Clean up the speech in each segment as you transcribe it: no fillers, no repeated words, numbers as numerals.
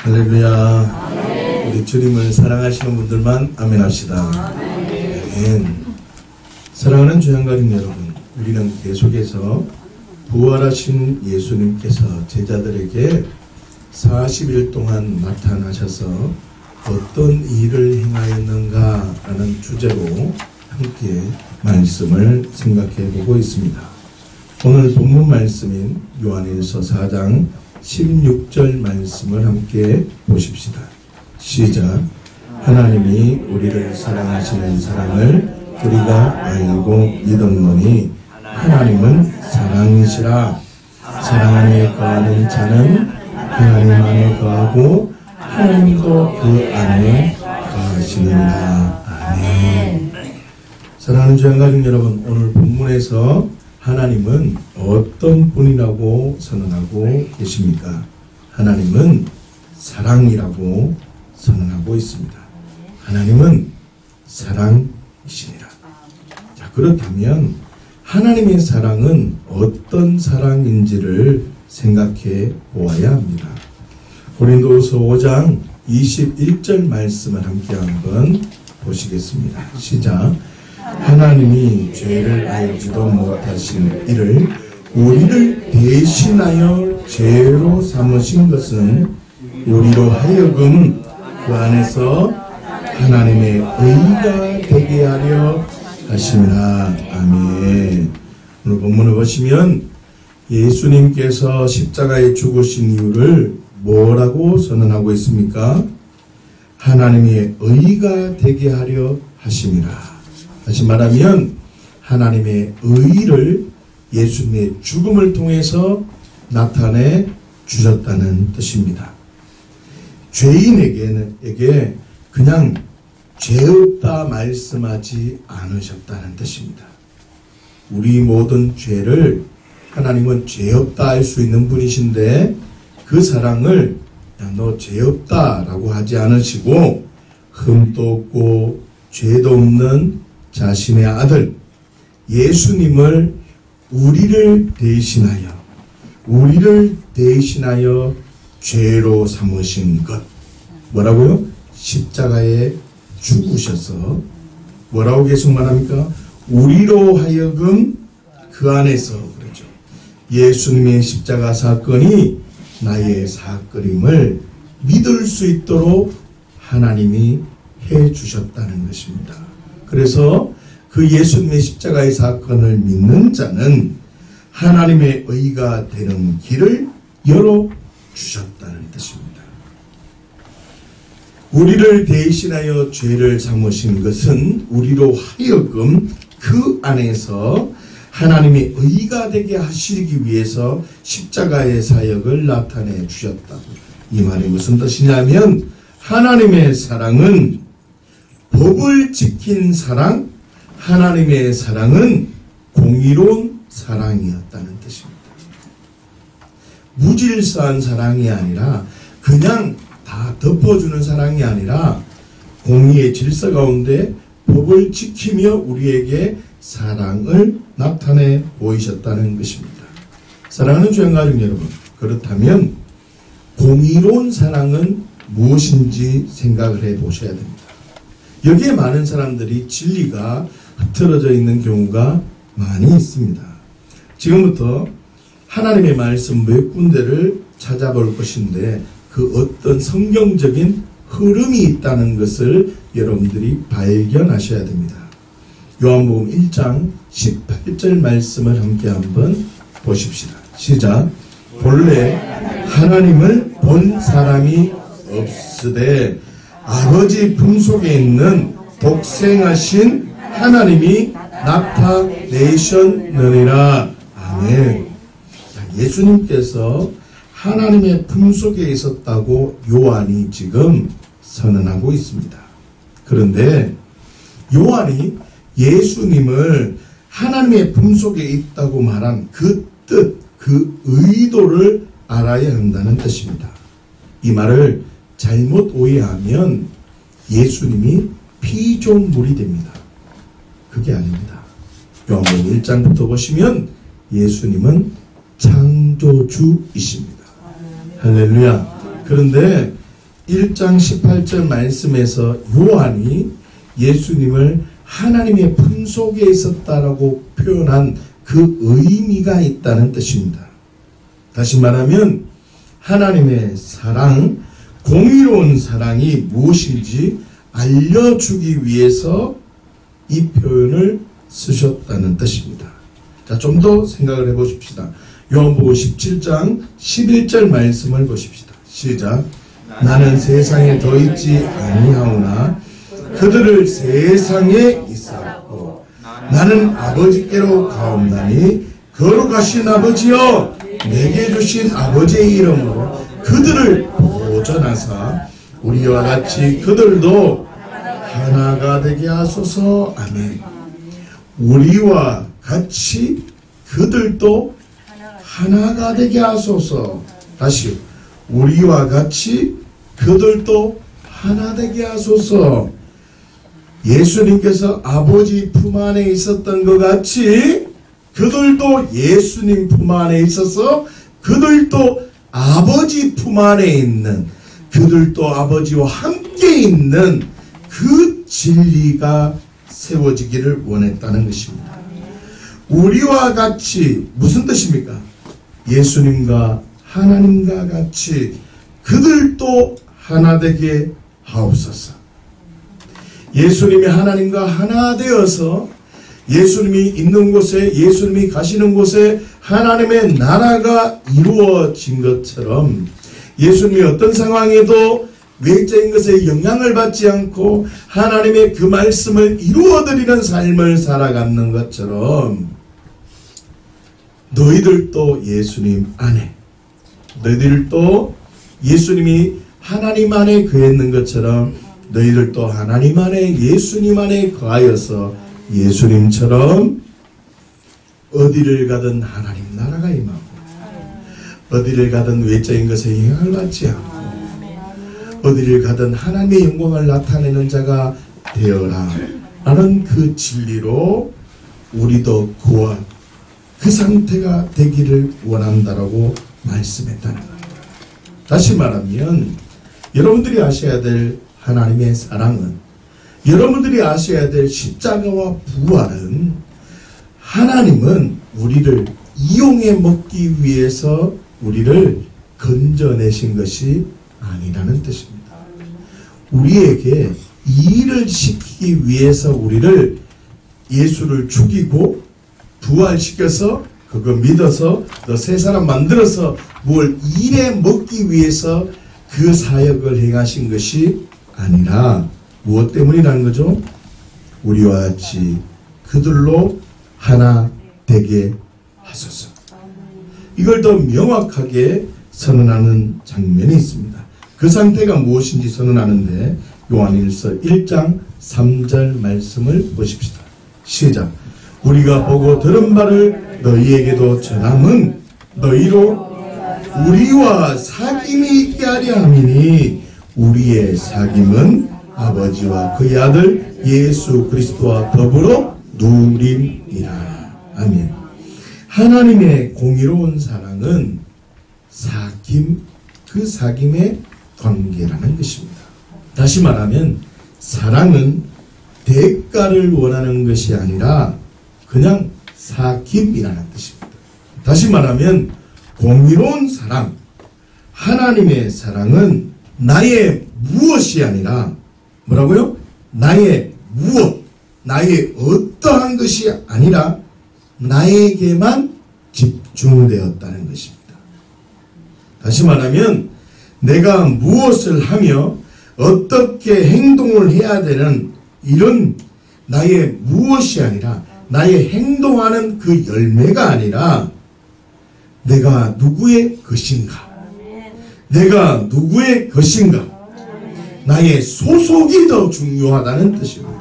할렐루야. 우리 주님을 사랑하시는 분들만 아멘 합시다. 아멘. 사랑하는 주양가족 여러분, 우리는 계속해서 부활하신 예수님께서 제자들에게 40일 동안 나타나셔서 어떤 일을 행하였는가 라는 주제로 함께 말씀을 생각해 보고 있습니다. 오늘 본문 말씀인 요한일서 4장 16절 말씀을 함께 보십시다. 시작. 하나님이 우리를 사랑하시는 사랑을 우리가 알고 믿었노니 하나님은 사랑이시라. 사랑 안에 거하는 자는 하나님 안에 거하고 하나님도 그 안에 거하시느니라. 아멘. 사랑하는 주양가족 여러분, 오늘 본문에서 하나님은 어떤 분이라고 선언하고 계십니까? 하나님은 사랑이라고 선언하고 있습니다. 하나님은 사랑이시니라. 자, 그렇다면 하나님의 사랑은 어떤 사랑인지를 생각해 보아야 합니다. 고린도후서 5장 21절 말씀을 함께 한번 보시겠습니다. 시작. 하나님이 죄를 알지도 못하신 이를 우리를 대신하여 죄로 삼으신 것은 우리로 하여금 그 안에서 하나님의 의가 되게 하려 하심이라. 아멘. 오늘 본문을 보시면 예수님께서 십자가에 죽으신 이유를 뭐라고 선언하고 있습니까? 하나님의 의가 되게 하려 하심이라. 다시 말하면 하나님의 의를 예수님의 죽음을 통해서 나타내 주셨다는 뜻입니다. 죄인에게 그냥 죄 없다 말씀하지 않으셨다는 뜻입니다. 우리 모든 죄를 하나님은 죄 없다 할 수 있는 분이신데 그 사랑을 너 죄 없다 라고 하지 않으시고 흠도 없고 죄도 없는 자신의 아들 예수님을 우리를 대신하여 죄로 삼으신 것. 뭐라고요? 십자가에 죽으셔서 뭐라고 계속 말합니까? 우리로 하여금 그 안에서 그러죠. 예수님의 십자가 사건이 나의 사건임을 믿을 수 있도록 하나님이 해 주셨다는 것입니다. 그래서 그 예수님의 십자가의 사건을 믿는 자는 하나님의 의가 되는 길을 열어주셨다는 뜻입니다. 우리를 대신하여 죄를 삼으신 것은 우리로 하여금 그 안에서 하나님의 의가 되게 하시기 위해서 십자가의 사역을 나타내 주셨다고. 이 말이 무슨 뜻이냐면 하나님의 사랑은 법을 지킨 사랑, 하나님의 사랑은 공의로운 사랑이었다는 뜻입니다. 무질서한 사랑이 아니라 그냥 다 덮어주는 사랑이 아니라 공의의 질서 가운데 법을 지키며 우리에게 사랑을 나타내 보이셨다는 것입니다. 사랑하는 주양가족 여러분, 그렇다면 공의로운 사랑은 무엇인지 생각을 해 보셔야 됩니다. 여기에 많은 사람들이 진리가 흐트러져 있는 경우가 많이 있습니다. 지금부터 하나님의 말씀 몇 군데를 찾아볼 것인데 그 어떤 성경적인 흐름이 있다는 것을 여러분들이 발견하셔야 됩니다. 요한복음 1장 18절 말씀을 함께 한번 보십시다. 시작. 본래 하나님을 본 사람이 없으되 아버지 품속에 있는 독생하신 하나님이 나타내셨느니라. 아멘. 예수님께서 하나님의 품속에 있었다고 요한이 지금 선언하고 있습니다. 그런데 요한이 예수님을 하나님의 품속에 있다고 말한 그 뜻, 그 의도를 알아야 한다는 뜻입니다. 이 말을 잘못 오해하면 예수님이 피조물이 됩니다. 그게 아닙니다. 요한복음 1장부터 보시면 예수님은 창조주이십니다. 할렐루야. 그런데 1장 18절 말씀에서 요한이 예수님을 하나님의 품 속에 있었다라고 표현한 그 의미가 있다는 뜻입니다. 다시 말하면 하나님의 사랑, 공의로운 사랑이 무엇인지 알려주기 위해서 이 표현을 쓰셨다는 뜻입니다. 자, 좀 더 생각을 해보십시다. 요한복음 17장 11절 말씀을 보십시다. 시작. 나는 세상에 더 있지 아니하오나 그들을 세상에 있사오고 나는 아버지께로 가옵나니 거룩하신 아버지여 내게 주신 아버지의 이름으로 그들을 보존하사 우리와 같이 그들도 하나가 되게 하소서. 아멘. 우리와 같이 그들도 하나가 되게 하소서. 다시 우리와 같이 그들도 하나 되게 하소서. 예수님께서 아버지 품 안에 있었던 것 같이 그들도 예수님 품 안에 있어서 그들도 아버지 품 안에 있는, 그들도 아버지와 함께 있는 그 진리가 세워지기를 원했다는 것입니다. 우리와 같이 무슨 뜻입니까? 예수님과 하나님과 같이 그들도 하나 되게 하옵소서. 예수님이 하나님과 하나 되어서 예수님이 있는 곳에, 예수님이 가시는 곳에 하나님의 나라가 이루어진 것처럼 예수님이 어떤 상황에도 외적인 것에 영향을 받지 않고 하나님의 그 말씀을 이루어드리는 삶을 살아가는 것처럼 너희들도 예수님 안에, 너희들도 예수님이 하나님 안에 거했는 것처럼 너희들도 하나님 안에 예수님 안에 거하여서 예수님처럼 어디를 가든 하나님 나라가 임하고 어디를 가든 외적인 것에 영향을 받지 않고 어디를 가든 하나님의 영광을 나타내는 자가 되어라 라는 그 진리로 우리도 그와 그 상태가 되기를 원한다라고 말씀했다는 겁니다. 다시 말하면 여러분들이 아셔야 될 하나님의 사랑은, 여러분들이 아셔야 될 십자가와 부활은 하나님은 우리를 이용해 먹기 위해서 우리를 건져내신 것이 아니라는 뜻입니다. 우리에게 일을 시키기 위해서 우리를 예수를 죽이고 부활시켜서 그거 믿어서 너 새 사람 만들어서 뭘 일해 먹기 위해서 그 사역을 행하신 것이 아니라 무엇 때문이라는 거죠? 우리와 같이 그들로 하나 되게 하소서. 이걸 더 명확하게 선언하는 장면이 있습니다. 그 상태가 무엇인지 선언하는데 요한일서 1장 3절 말씀을 보십시다. 시작. 우리가 보고 들은 바를 너희에게도 전함은 너희로 우리와 사귐이 있게 하려 함이니 우리의 사귐은 아버지와 그의 아들 예수 그리스도와 더불어 누림이라. 아멘. 하나님의 공의로운 사랑은 사귐, 그 사귐의 관계라는 것입니다. 다시 말하면 사랑은 대가를 원하는 것이 아니라 그냥 사귐이라는 뜻입니다. 다시 말하면 공의로운 사랑, 하나님의 사랑은 나의 무엇이 아니라 뭐라고요? 나의 무엇, 나의 어떠한 것이 아니라 나에게만 집중되었다는 것입니다. 다시 말하면 내가 무엇을 하며 어떻게 행동을 해야 되는 이런 나의 무엇이 아니라 나의 행동하는 그 열매가 아니라 내가 누구의 것인가, 내가 누구의 것인가, 나의 소속이 더 중요하다는 뜻입니다.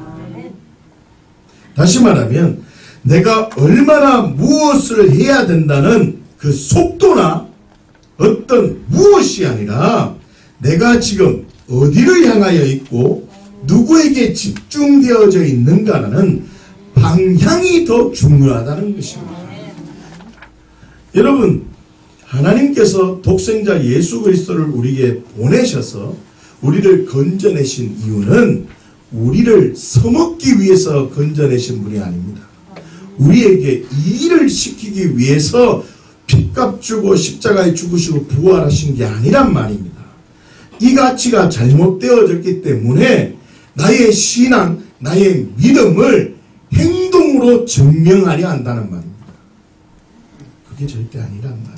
다시 말하면 내가 얼마나 무엇을 해야 된다는 그 속도나 어떤 무엇이 아니라 내가 지금 어디를 향하여 있고 누구에게 집중되어져 있는가라는 방향이 더 중요하다는 것입니다. 여러분, 하나님께서 독생자 예수 그리스도를 우리에게 보내셔서 우리를 건져내신 이유는 우리를 써먹기 위해서 건져내신 분이 아닙니다. 우리에게 이 일을 시키기 위해서 핏값 주고 십자가에 죽으시고 부활하신 게 아니란 말입니다. 이 가치가 잘못되어졌기 때문에 나의 신앙, 나의 믿음을 행동으로 증명하려 한다는 말입니다. 그게 절대 아니란 말이죠.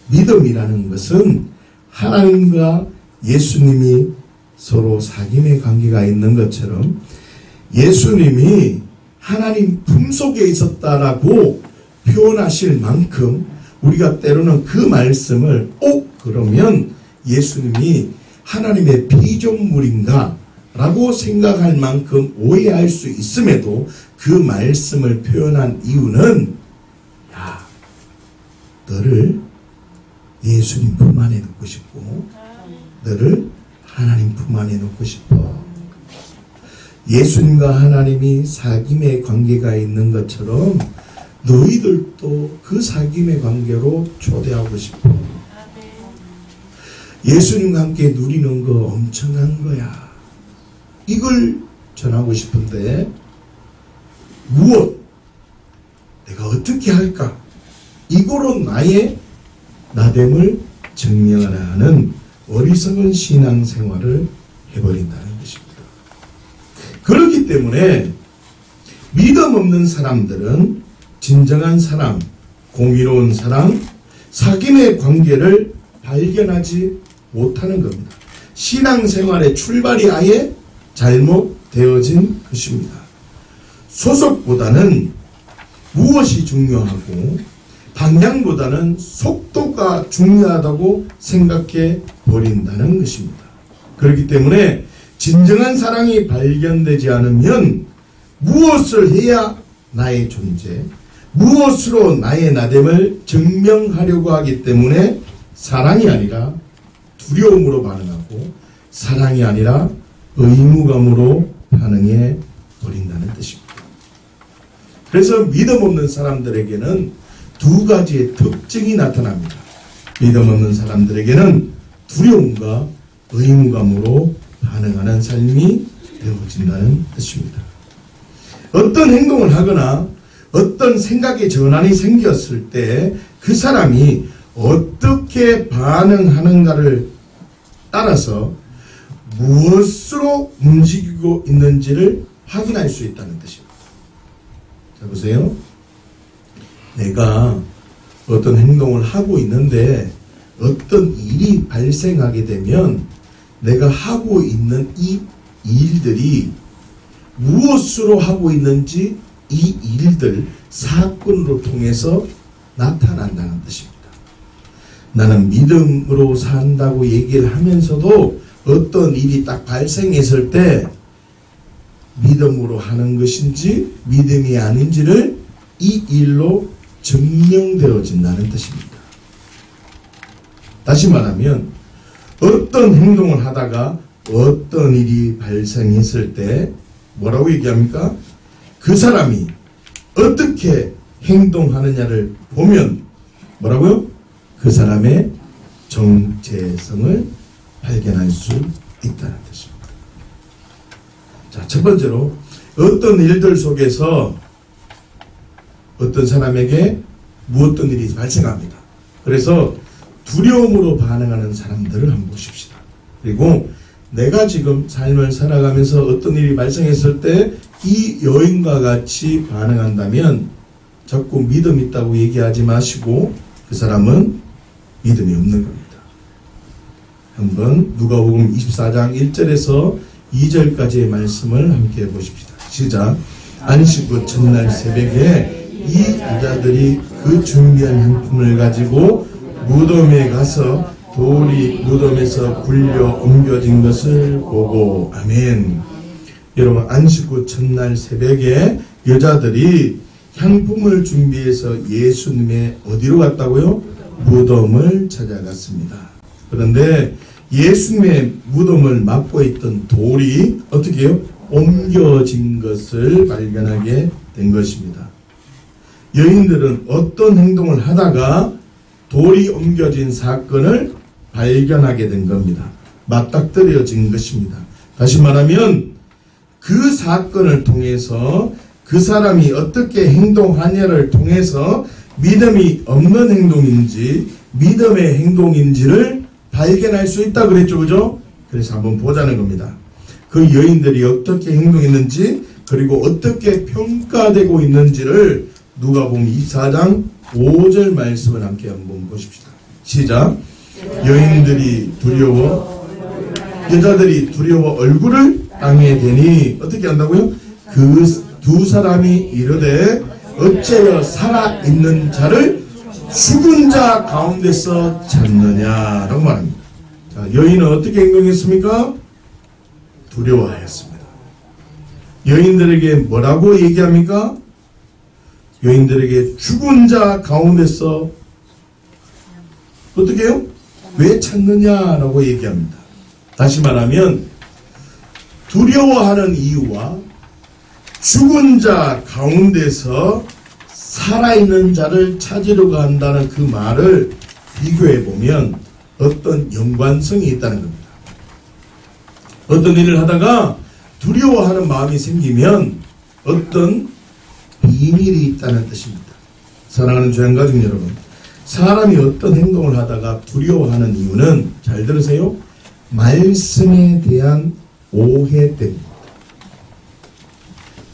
믿음이라는 것은 하나님과 예수님이 서로 사귐의 관계가 있는 것처럼 예수님이 하나님 품속에 있었다라고 표현하실 만큼 우리가 때로는 그 말씀을 그러면 예수님이 하나님의 피조물인가 라고 생각할 만큼 오해할 수 있음에도 그 말씀을 표현한 이유는 너를 예수님 품 안에 넣고 싶고 너를 하나님 품 안에 넣고 싶어. 예수님과 하나님이 사귐의 관계가 있는 것처럼 너희들도 그 사귐의 관계로 초대하고 싶어. 예수님과 함께 누리는 거 엄청난 거야. 이걸 전하고 싶은데 무엇? 내가 어떻게 할까? 이거로 나의 나됨을 증명하려 하는 어리석은 신앙생활을 해버린다는 것입니다. 그렇기 때문에 믿음 없는 사람들은 진정한 사랑, 공의로운 사랑, 사귐의 관계를 발견하지 못하는 겁니다. 신앙생활의 출발이 아예 잘못되어진 것입니다. 소속보다는 무엇이 중요하고 방향보다는 속도가 중요하다고 생각해 버린다는 것입니다. 그렇기 때문에 진정한 사랑이 발견되지 않으면 무엇을 해야 나의 존재, 무엇으로 나의 나됨을 증명하려고 하기 때문에 사랑이 아니라 두려움으로 반응하고 사랑이 아니라 의무감으로 반응해 버린다는 뜻입니다. 그래서 믿음 없는 사람들에게는 두 가지의 특징이 나타납니다. 믿음 없는 사람들에게는 두려움과 의무감으로 반응하는 삶이 되어진다는 뜻입니다. 어떤 행동을 하거나 어떤 생각의 전환이 생겼을 때 그 사람이 어떻게 반응하는가를 따라서 무엇으로 움직이고 있는지를 확인할 수 있다는 뜻입니다. 자, 보세요. 내가 어떤 행동을 하고 있는데 어떤 일이 발생하게 되면 내가 하고 있는 이 일들이 무엇으로 하고 있는지 이 일들, 사건으로 통해서 나타난다는 뜻입니다. 나는 믿음으로 산다고 얘기를 하면서도 어떤 일이 딱 발생했을 때 믿음으로 하는 것인지 믿음이 아닌지를 이 일로 증명되어진다는 뜻입니다. 다시 말하면 어떤 행동을 하다가 어떤 일이 발생했을 때 뭐라고 얘기합니까? 그 사람이 어떻게 행동하느냐를 보면 뭐라고요? 그 사람의 정체성을 발견할 수 있다는 뜻입니다. 자, 첫 번째로 어떤 일들 속에서 어떤 사람에게 무엇든 일이 발생합니다. 그래서 두려움으로 반응하는 사람들을 한번 보십시다. 그리고 내가 지금 삶을 살아가면서 어떤 일이 발생했을 때 이 여인과 같이 반응한다면 자꾸 믿음 있다고 얘기하지 마시고 그 사람은 믿음이 없는 겁니다. 한번 누가복음 24장 1절에서 2절까지의 말씀을 함께 보십시다. 시작. 안식 후 첫날 새벽에 이 여자들이 그 준비한 향품을 가지고 무덤에 가서 돌이 무덤에서 굴려 옮겨진 것을 보고 아멘. 여러분, 안식 후 첫날 새벽에 여자들이 향품을 준비해서 예수님의 어디로 갔다고요? 무덤을 찾아갔습니다. 그런데 예수님의 무덤을 막고 있던 돌이 어떻게 해요? 옮겨진 것을 발견하게 된 것입니다. 여인들은 어떤 행동을 하다가 돌이 옮겨진 사건을 발견하게 된 겁니다. 맞닥뜨려진 것입니다. 다시 말하면 그 사건을 통해서 그 사람이 어떻게 행동하냐를 통해서 믿음이 없는 행동인지 믿음의 행동인지를 발견할 수 있다 그랬죠. 그죠? 그래서 한번 보자는 겁니다. 그 여인들이 어떻게 행동했는지 그리고 어떻게 평가되고 있는지를 누가복음 24장 5절 말씀을 함께 한번 보십시다. 시작. 여인들이 두려워 여자들이 두려워 얼굴을 땅에 대니 어떻게 한다고요? 그 두 사람이 이르되 어째여 살아있는 자를 죽은 자 가운데서 찾느냐라고 말합니다. 자, 여인은 어떻게 행동했습니까? 두려워하였습니다. 여인들에게 뭐라고 얘기합니까? 여인들에게 죽은 자 가운데서 어떻게 해요? 왜 찾느냐라고 얘기합니다. 다시 말하면 두려워하는 이유와 죽은 자 가운데서 살아있는 자를 찾으려고 한다는 그 말을 비교해 보면 어떤 연관성이 있다는 겁니다. 어떤 일을 하다가 두려워하는 마음이 생기면 어떤 비밀이 있다는 뜻입니다. 사랑하는 조양가족 여러분, 사람이 어떤 행동을 하다가 두려워하는 이유는 잘 들으세요. 말씀에 대한 오해 때문입니다.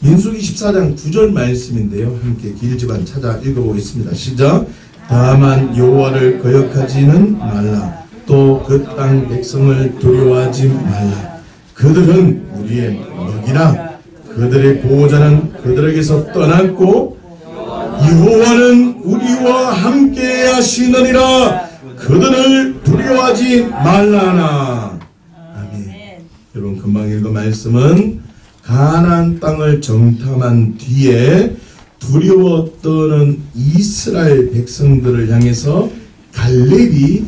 민수기 14장 9절 말씀인데요. 함께 길지만 찾아 읽어보겠습니다. 시작. 다만 여호와를 거역하지는 말라. 또 그 땅 백성을 두려워하지 말라. 그들은 우리의 먹이라. 그들의 보호자는 그들에게서 떠났고 여호와는 우리와 함께 하시느니라. 그들을 두려워하지 말라나. 아멘. 여러분 금방 읽은 말씀은 가나안 땅을 정탐한 뒤에 두려워 떠는 이스라엘 백성들을 향해서 갈렙이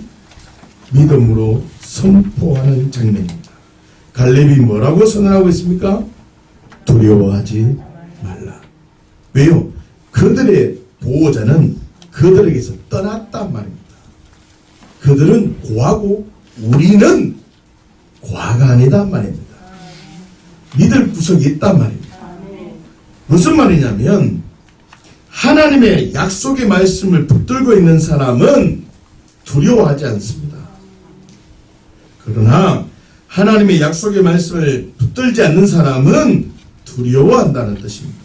믿음으로 선포하는 장면입니다. 갈렙이 뭐라고 선언하고 있습니까? 두려워하지 말라. 왜요? 그들의 보호자는 그들에게서 떠났단 말입니다. 그들은 고하고 우리는 고아가 아니단 말입니다. 믿을 구석이 있단 말입니다. 무슨 말이냐면 하나님의 약속의 말씀을 붙들고 있는 사람은 두려워하지 않습니다. 그러나 하나님의 약속의 말씀을 붙들지 않는 사람은 두려워한다는 뜻입니다.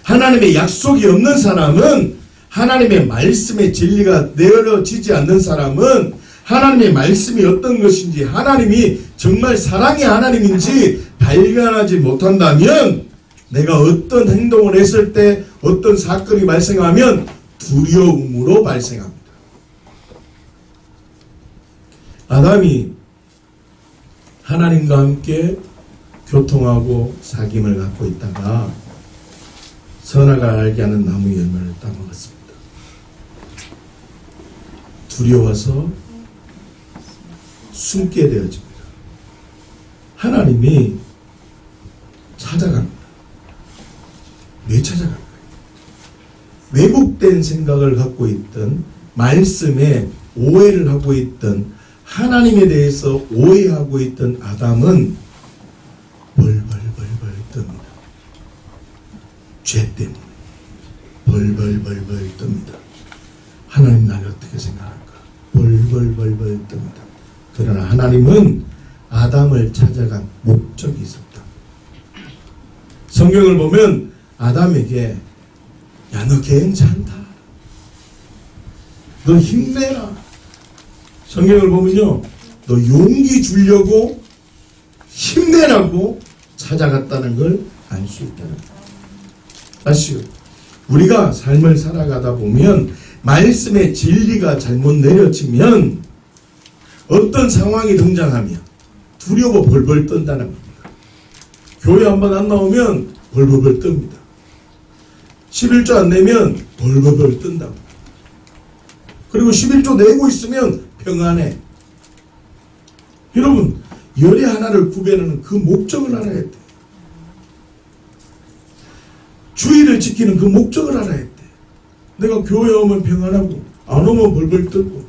하나님의 약속이 없는 사람은 하나님의 말씀의 진리가 내려지지 않는 사람은 하나님의 말씀이 어떤 것인지 하나님이 정말 사랑의 하나님인지 발견하지 못한다면 내가 어떤 행동을 했을 때 어떤 사건이 발생하면 두려움으로 발생합니다. 아담이 하나님과 함께 교통하고 사귐을 갖고 있다가 선악을 알게 하는 나무 열매를 따먹었습니다. 두려워서 숨게 되어집니다. 하나님이 찾아갑니다. 왜 찾아갈까요? 왜곡된 생각을 갖고 있던 말씀에 오해를 하고 있던 하나님에 대해서 오해하고 있던 아담은 벌벌벌벌 뜹니다. 죄 때문에 벌벌벌벌 뜹니다. 하나님 나를 어떻게 생각할까? 벌벌벌벌 뜹니다. 그러나 하나님은 아담을 찾아간 목적이 있었다. 성경을 보면 아담에게 야, 너 괜찮다. 너 힘내라. 성경을 보면요, 너 용기 주려고 힘내라고 찾아갔다는 걸 알 수 있다는 거예요. 다시요. 우리가 삶을 살아가다 보면 말씀의 진리가 잘못 내려지면 어떤 상황이 등장하면 두려워 벌벌 떤다는 겁니다. 교회 한번 안 나오면 벌벌벌 뜹니다. 11조 안 내면 벌벌벌 뜬다고. 그리고 11조 내고 있으면 평안해. 여러분, 열의 하나를 구별하는 그 목적을 알아야 돼. 주의를 지키는 그 목적을 알아야 돼. 내가 교회 오면 평안하고 안 오면 벌벌 떨고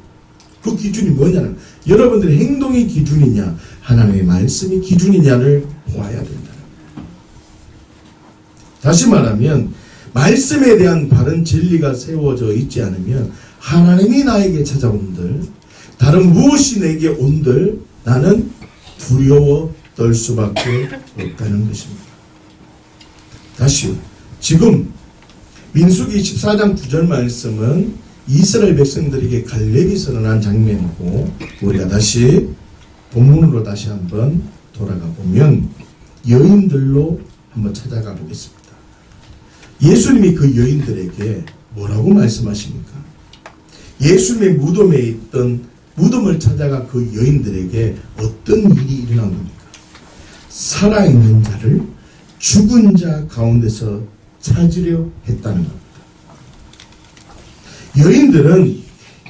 그 기준이 뭐냐는 여러분들의 행동이 기준이냐 하나님의 말씀이 기준이냐를 보아야 된다는 거예요. 다시 말하면 말씀에 대한 바른 진리가 세워져 있지 않으면 하나님이 나에게 찾아온들, 다른 무엇이 내게 온들 나는 두려워 떨 수밖에 없다는 것입니다. 다시요. 지금 민수기 14장 9절 말씀은 이스라엘 백성들에게 갈렙이 선언한 장면이고, 우리가 다시 본문으로 다시 한번 돌아가 보면 여인들로 한번 찾아가 보겠습니다. 예수님이 그 여인들에게 뭐라고 말씀하십니까? 예수님의 무덤에 있던, 무덤을 찾아가 그 여인들에게 어떤 일이 일어난 겁니까? 살아있는 자를 죽은 자 가운데서 찾으려 했다는 겁니다. 여인들은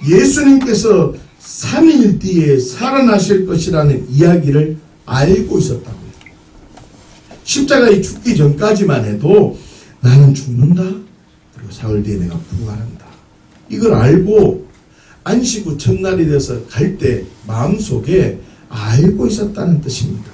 예수님께서 3일 뒤에 살아나실 것이라는 이야기를 알고 있었다고요. 십자가에 죽기 전까지만 해도 나는 죽는다, 그리고 사흘 뒤에 내가 부활한다, 이걸 알고 안식 후 첫날이 돼서 갈 때 마음속에 알고 있었다는 뜻입니다.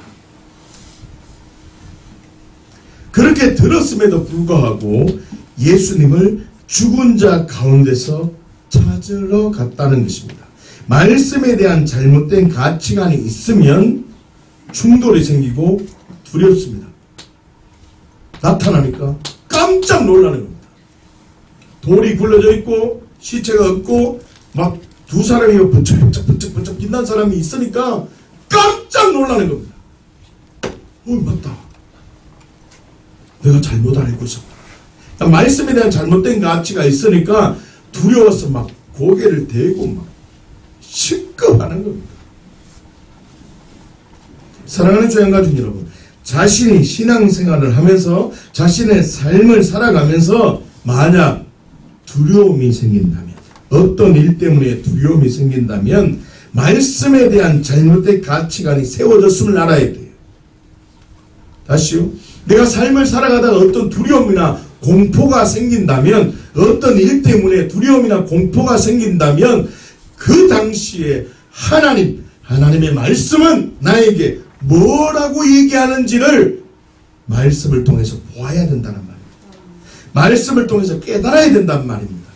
그렇게 들었음에도 불구하고 예수님을 죽은 자 가운데서 찾으러 갔다는 것입니다. 말씀에 대한 잘못된 가치관이 있으면 충돌이 생기고 두렵습니다. 나타나니까 깜짝 놀라는 겁니다. 돌이 굴러져 있고 시체가 없고 막 두 사람이 번쩍번쩍 빛난 사람이 있으니까 깜짝 놀라는 겁니다. 맞다. 내가 잘못 알고 있었구나. 말씀에 대한 잘못된 가치가 있으니까 두려워서 막 고개를 대고 막 시급하는 겁니다. 사랑하는 주양가족 여러분, 자신이 신앙생활을 하면서 자신의 삶을 살아가면서 만약 두려움이 생긴다면, 어떤 일 때문에 두려움이 생긴다면 말씀에 대한 잘못된 가치관이 세워졌음을 알아야 돼요. 다시요. 내가 삶을 살아가다가 어떤 두려움이나 공포가 생긴다면, 어떤 일 때문에 두려움이나 공포가 생긴다면 그 당시에 하나님의 말씀은 나에게 뭐라고 얘기하는지를 말씀을 통해서 보아야 된다는 말입니다. 말씀을 통해서 깨달아야 된단 말입니다.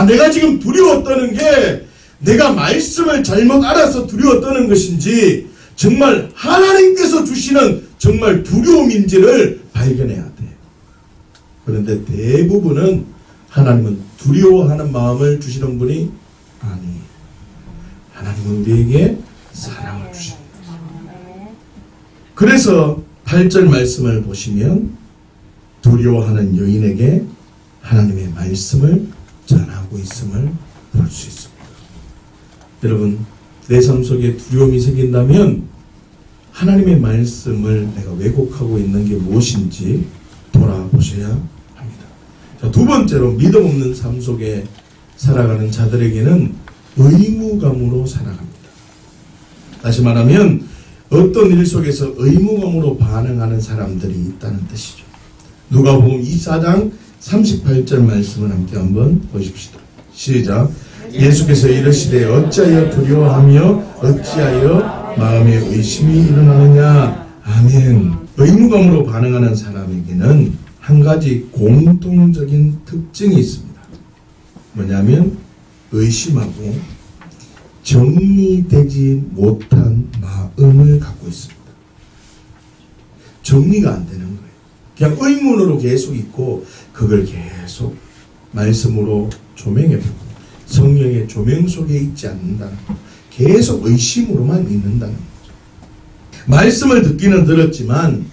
내가 지금 두려워 떠는 게 내가 말씀을 잘못 알아서 두려워 떠는 것인지 정말 하나님께서 주시는 정말 두려움인지를 발견해야 돼. 그런데 대부분은 하나님은 두려워하는 마음을 주시는 분이 아니에요. 하나님은 우리에게 사랑을 주십니다. 그래서 8절 말씀을 보시면 두려워하는 여인에게 하나님의 말씀을 전하고 있음을 볼 수 있습니다. 여러분, 내 삶 속에 두려움이 생긴다면 하나님의 말씀을 내가 왜곡하고 있는 게 무엇인지 돌아보셔야 합니다. 자, 두 번째로 믿음 없는 삶 속에 살아가는 자들에게는 의무감으로 살아갑니다. 다시 말하면 어떤 일 속에서 의무감으로 반응하는 사람들이 있다는 뜻이죠. 누가복음 24장 38절 말씀을 함께 한번 보십시다. 시작. 예수께서 이르시되 어찌하여 두려워하며 어찌하여 마음에 의심이 일어나느냐. 아멘. 의무감으로 반응하는 사람에게는 한 가지 공통적인 특징이 있습니다. 뭐냐면 의심하고 정리되지 못한 마음을 갖고 있습니다. 정리가 안 되는 거예요. 그냥 의문으로 계속 있고 그걸 계속 말씀으로 조명해보고 성령의 조명 속에 있지 않는다는 거, 계속 의심으로만 있는다는 거죠. 말씀을 듣기는 들었지만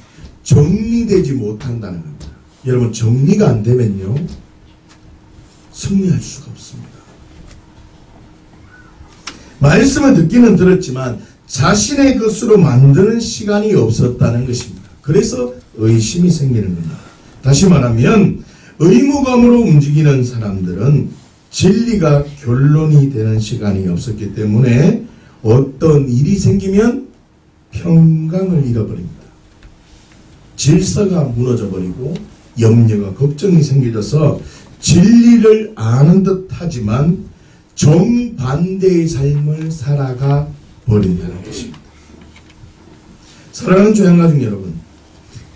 정리되지 못한다는 겁니다. 여러분, 정리가 안 되면요 승리할 수가 없습니다. 말씀을 듣기는 들었지만 자신의 것으로 만드는 시간이 없었다는 것입니다. 그래서 의심이 생기는 겁니다. 다시 말하면 의무감으로 움직이는 사람들은 진리가 결론이 되는 시간이 없었기 때문에 어떤 일이 생기면 평강을 잃어버립니다. 질서가 무너져버리고 염려가 걱정이 생겨져서 진리를 아는 듯 하지만 정반대의 삶을 살아가 버린다는 것입니다. 사랑하는 조양가족 여러분,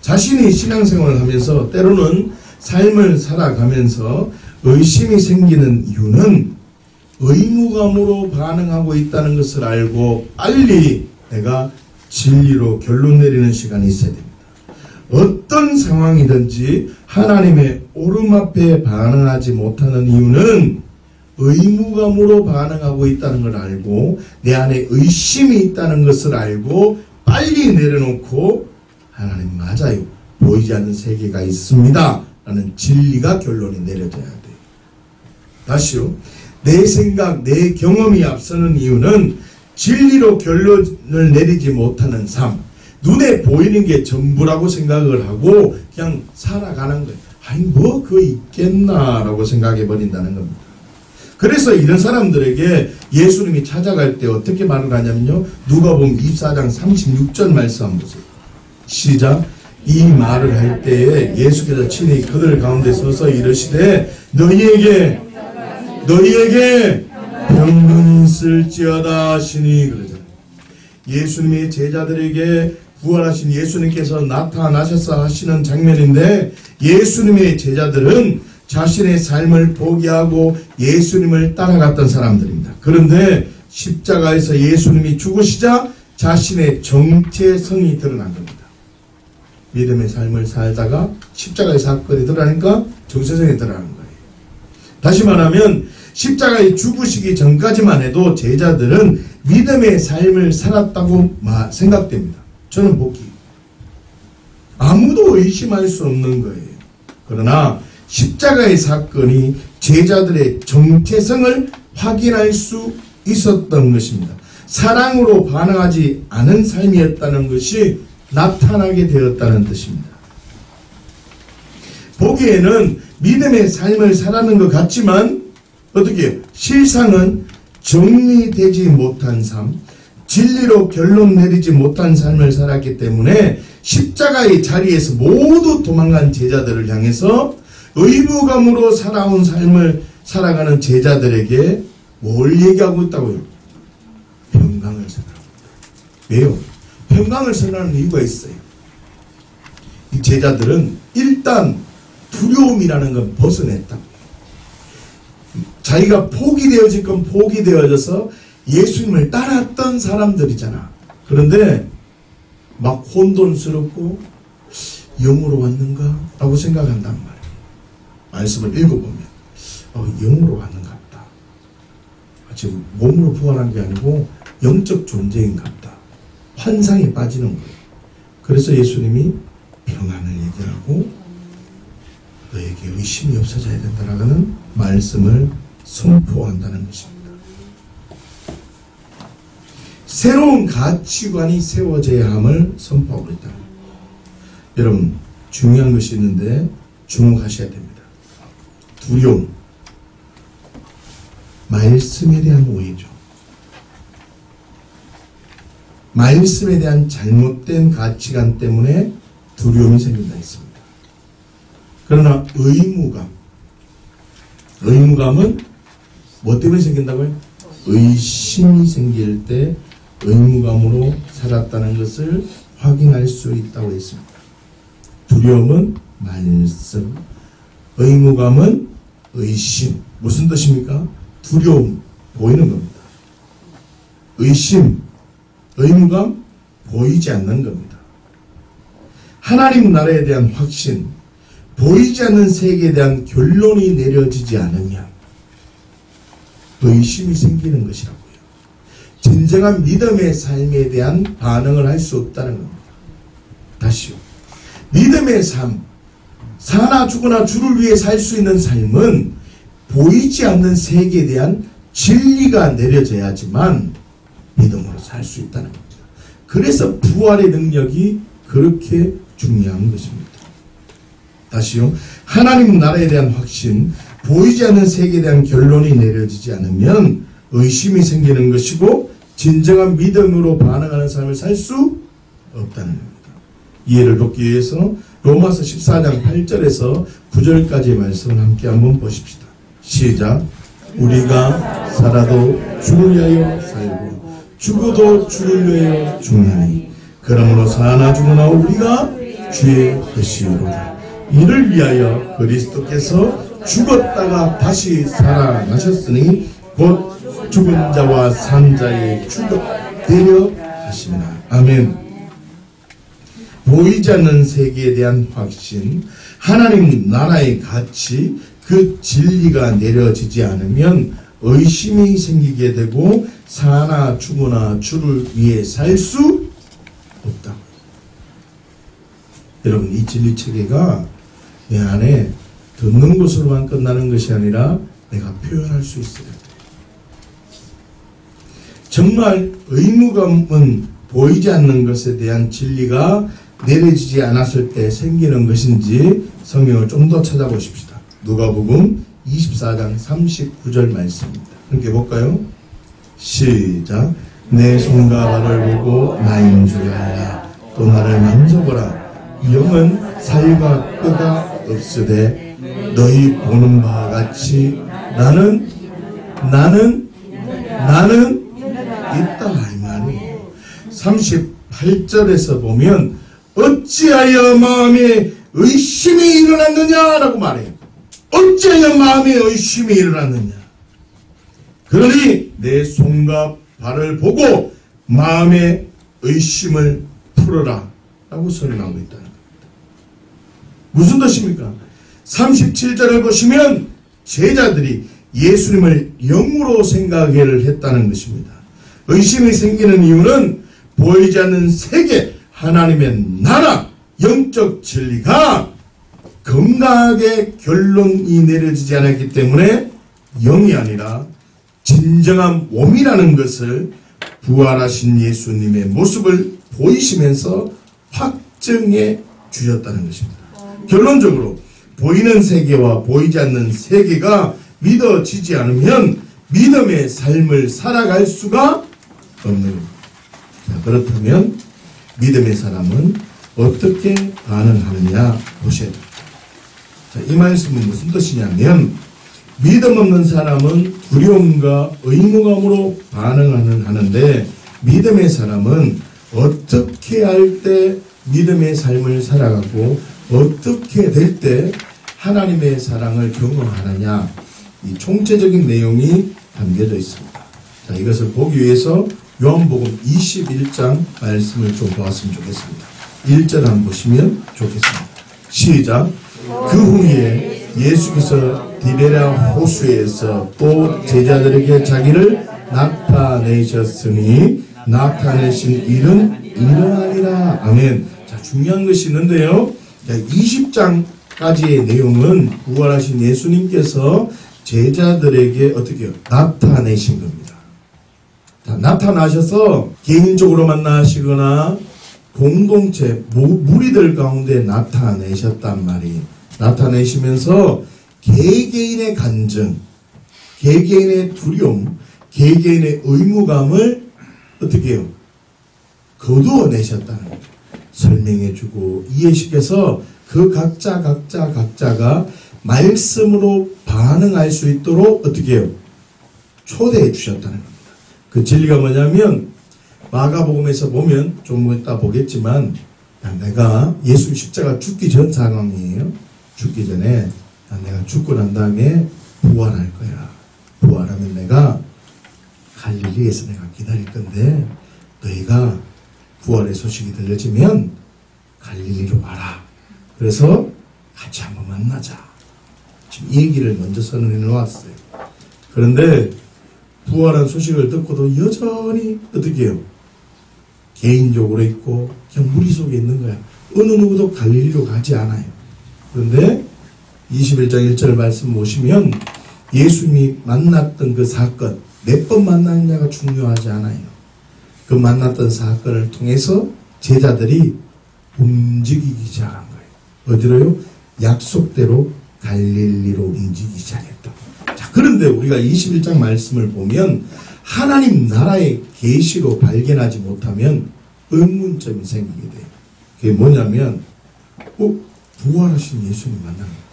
자신이 신앙생활을 하면서 때로는 삶을 살아가면서 의심이 생기는 이유는 의무감으로 반응하고 있다는 것을 알고 빨리 내가 진리로 결론 내리는 시간이 있어야 됩니다. 어떤 상황이든지 하나님의 오름 앞에 반응하지 못하는 이유는 의무감으로 반응하고 있다는 걸 알고 내 안에 의심이 있다는 것을 알고 빨리 내려놓고 하나님 맞아요. 보이지 않는 세계가 있습니다. 라는 진리가 결론이 내려져야 돼요. 다시요. 내 생각, 내 경험이 앞서는 이유는 진리로 결론을 내리지 못하는 삶. 눈에 보이는 게 전부라고 생각을 하고 그냥 살아가는 거예요. 아니 뭐 그거 있겠나 라고 생각해 버린다는 겁니다. 그래서 이런 사람들에게 예수님이 찾아갈 때 어떻게 말을 하냐면요. 누가복음 24장 36절 말씀 한번 보세요. 시작. 이 말을 할 때에 예수께서 친히 그들 가운데 서서 이르시되 너희에게 병은 있을지어다 하시니 그러잖아요. 예수님의 제자들에게 부활하신 예수님께서 나타나셔서 하시는 장면인데 예수님의 제자들은 자신의 삶을 포기하고 예수님을 따라갔던 사람들입니다. 그런데 십자가에서 예수님이 죽으시자 자신의 정체성이 드러난 겁니다. 믿음의 삶을 살다가 십자가의 사건이 드러나니까 정체성이 드러나는 거예요. 다시 말하면 십자가에 죽으시기 전까지만 해도 제자들은 믿음의 삶을 살았다고 생각됩니다. 저는 보기. 아무도 의심할 수 없는 거예요. 그러나 십자가의 사건이 제자들의 정체성을 확인할 수 있었던 것입니다. 사랑으로 반응하지 않은 삶이었다는 것이 나타나게 되었다는 뜻입니다. 보기에는 믿음의 삶을 살아가는 것 같지만 어떻게 해요? 실상은 정리되지 못한 삶, 진리로 결론 내리지 못한 삶을 살았기 때문에 십자가의 자리에서 모두 도망간 제자들을 향해서 의무감으로 살아온 삶을 살아가는 제자들에게 뭘 얘기하고 있다고요? 평강을 선언합니다. 왜요? 평강을 선언하는 이유가 있어요. 이 제자들은 일단 두려움이라는 건 벗어냈다. 자기가 포기되어질 건 포기되어져서 예수님을 따랐던 사람들이잖아. 그런데 막 혼돈스럽고 영으로 왔는가? 라고 생각한단 말이에요. 말씀을 읽어보면 영으로 왔는가 보다. 지금 몸으로 부활한 게 아니고 영적 존재인가 보다. 환상에 빠지는 거예요. 그래서 예수님이 평안을 얘기하고 너에게 의심이 없어져야 된다라는 말씀을 선포한다는 것입니다. 새로운 가치관이 세워져야 함을 선포하고 있다. 여러분 중요한 것이 있는데 주목하셔야 됩니다. 두려움, 말씀에 대한 오해죠. 말씀에 대한 잘못된 가치관 때문에 두려움이 생긴다 했습니다. 그러나 의무감은 뭐 때문에 생긴다고요? 의심이 생길 때 의무감으로 살았다는 것을 확인할 수 있다고 했습니다. 두려움은 말씀, 의무감은 의심. 무슨 뜻입니까? 두려움, 보이는 겁니다. 의심, 의무감, 보이지 않는 겁니다. 하나님 나라에 대한 확신, 보이지 않는 세계에 대한 결론이 내려지지 않으면 의심이 생기는 것이라고요. 진정한 믿음의 삶에 대한 반응을 할 수 없다는 겁니다. 다시요. 믿음의 삶, 사나 죽으나 주를 위해 살 수 있는 삶은 보이지 않는 세계에 대한 진리가 내려져야지만 믿음으로 살 수 있다는 겁니다. 그래서 부활의 능력이 그렇게 중요한 것입니다. 다시요. 하나님 나라에 대한 확신, 보이지 않는 세계에 대한 결론이 내려지지 않으면 의심이 생기는 것이고 진정한 믿음으로 반응하는 삶을 살 수 없다는 겁니다. 이해를 돕기 위해서 로마서 14장 8절에서 9절까지의 말씀을 함께 한번 보십시다. 시작. 우리가 살아도 주를 위하여 살고 죽어도 주를 위하여 죽나니 그러므로 사나 죽으나 우리가 주의 것이오로다. 이를 위하여 그리스도께서 죽었다가 다시 살아나셨으니 곧 죽은 자와 산 자의 주되려 하시니라. 아멘. 보이지 않는 세계에 대한 확신, 하나님 나라의 가치, 그 진리가 내려지지 않으면 의심이 생기게 되고 사나 죽으나 주를 위해 살 수 없다. 여러분, 이 진리체계가 내 안에 듣는 것으로만 끝나는 것이 아니라 내가 표현할 수 있어야 돼. 정말 의무감은 보이지 않는 것에 대한 진리가 내려지지 않았을 때 생기는 것인지 성경을 좀 더 찾아보십시다. 누가복음 24장 39절 말씀입니다. 함께 볼까요? 시작. 내 손과 발을 보고 나인 줄 알라. 또 나를 만져보라. 영은 살과 뼈가 없으되 너희 보는 바와 같이 나는 있다 이 말이에요. 38절에서 보면 어찌하여 마음에 의심이 일어났느냐라고 말해요. 어찌하여 마음에 의심이 일어났느냐. 그러니 내 손과 발을 보고 마음의 의심을 풀어라 라고 선언하고 있다는 겁니다. 무슨 뜻입니까? 37절을 보시면 제자들이 예수님을 영으로 생각을 했다는 것입니다. 의심이 생기는 이유는 보이지 않는 세계, 하나님의 나라, 영적 진리가 건강하게 결론이 내려지지 않았기 때문에 영이 아니라 진정한 몸이라는 것을 부활하신 예수님의 모습을 보이시면서 확증해 주셨다는 것입니다. 결론적으로 보이는 세계와 보이지 않는 세계가 믿어지지 않으면 믿음의 삶을 살아갈 수가 없는 겁니다. 자, 그렇다면 믿음의 사람은 어떻게 반응하느냐 보셔야 됩니다. 자, 이 말씀은 무슨 뜻이냐면 믿음 없는 사람은 두려움과 의무감으로 하는데 믿음의 사람은 어떻게 할 때 믿음의 삶을 살아가고 어떻게 될 때 하나님의 사랑을 경험하느냐, 이 총체적인 내용이 담겨져 있습니다. 자, 이것을 보기 위해서 요한복음 21장 말씀을 좀 보았으면 좋겠습니다. 1절 한번 보시면 좋겠습니다. 시작. 그 후에 예수께서 디베랴 호수에서 또 제자들에게 자기를 나타내셨으니 나타내신 일은 이러하니라. 아멘. 자, 중요한 것이 있는데요. 20장까지의 내용은 부활하신 예수님께서 제자들에게 어떻게 나타내신 겁니다. 자, 나타나셔서 개인적으로 만나시거나 공동체, 무리들 가운데 나타내셨단 말이에요. 나타내시면서 개개인의 간증, 개개인의 두려움, 개개인의 의무감을 어떻게 해요? 거두어내셨다는 거예요. 설명해주고 이해시켜서 그 각자가 말씀으로 반응할 수 있도록 어떻게 해요? 초대해 주셨다는 겁니다. 그 진리가 뭐냐면 마가복음에서 보면 좀 이따 보겠지만 내가 예수 십자가 죽기 전 상황이에요. 죽기 전에 내가 죽고 난 다음에 부활할 거야. 부활하면 내가 갈릴리에서 내가 기다릴 건데 너희가 부활의 소식이 들려지면 갈릴리로 와라. 그래서 같이 한번 만나자. 지금 이 얘기를 먼저 선언해 놓았어요. 그런데 부활한 소식을 듣고도 여전히 어떻게 해요? 개인적으로 있고 그냥 무리 속에 있는 거야. 어느 누구도 갈릴리로 가지 않아요. 그런데 21장 1절 말씀 보시면 예수님이 만났던 그 사건, 몇 번 만났냐가 중요하지 않아요. 그 만났던 사건을 통해서 제자들이 움직이기 시작한 거예요. 어디로요? 약속대로 갈릴리로 움직이기 시작했다. 자, 그런데 우리가 21장 말씀을 보면 하나님 나라의 계시로 발견하지 못하면 의문점이 생기게 돼요. 그게 뭐냐면 부활하신 예수님 만나는 거예요.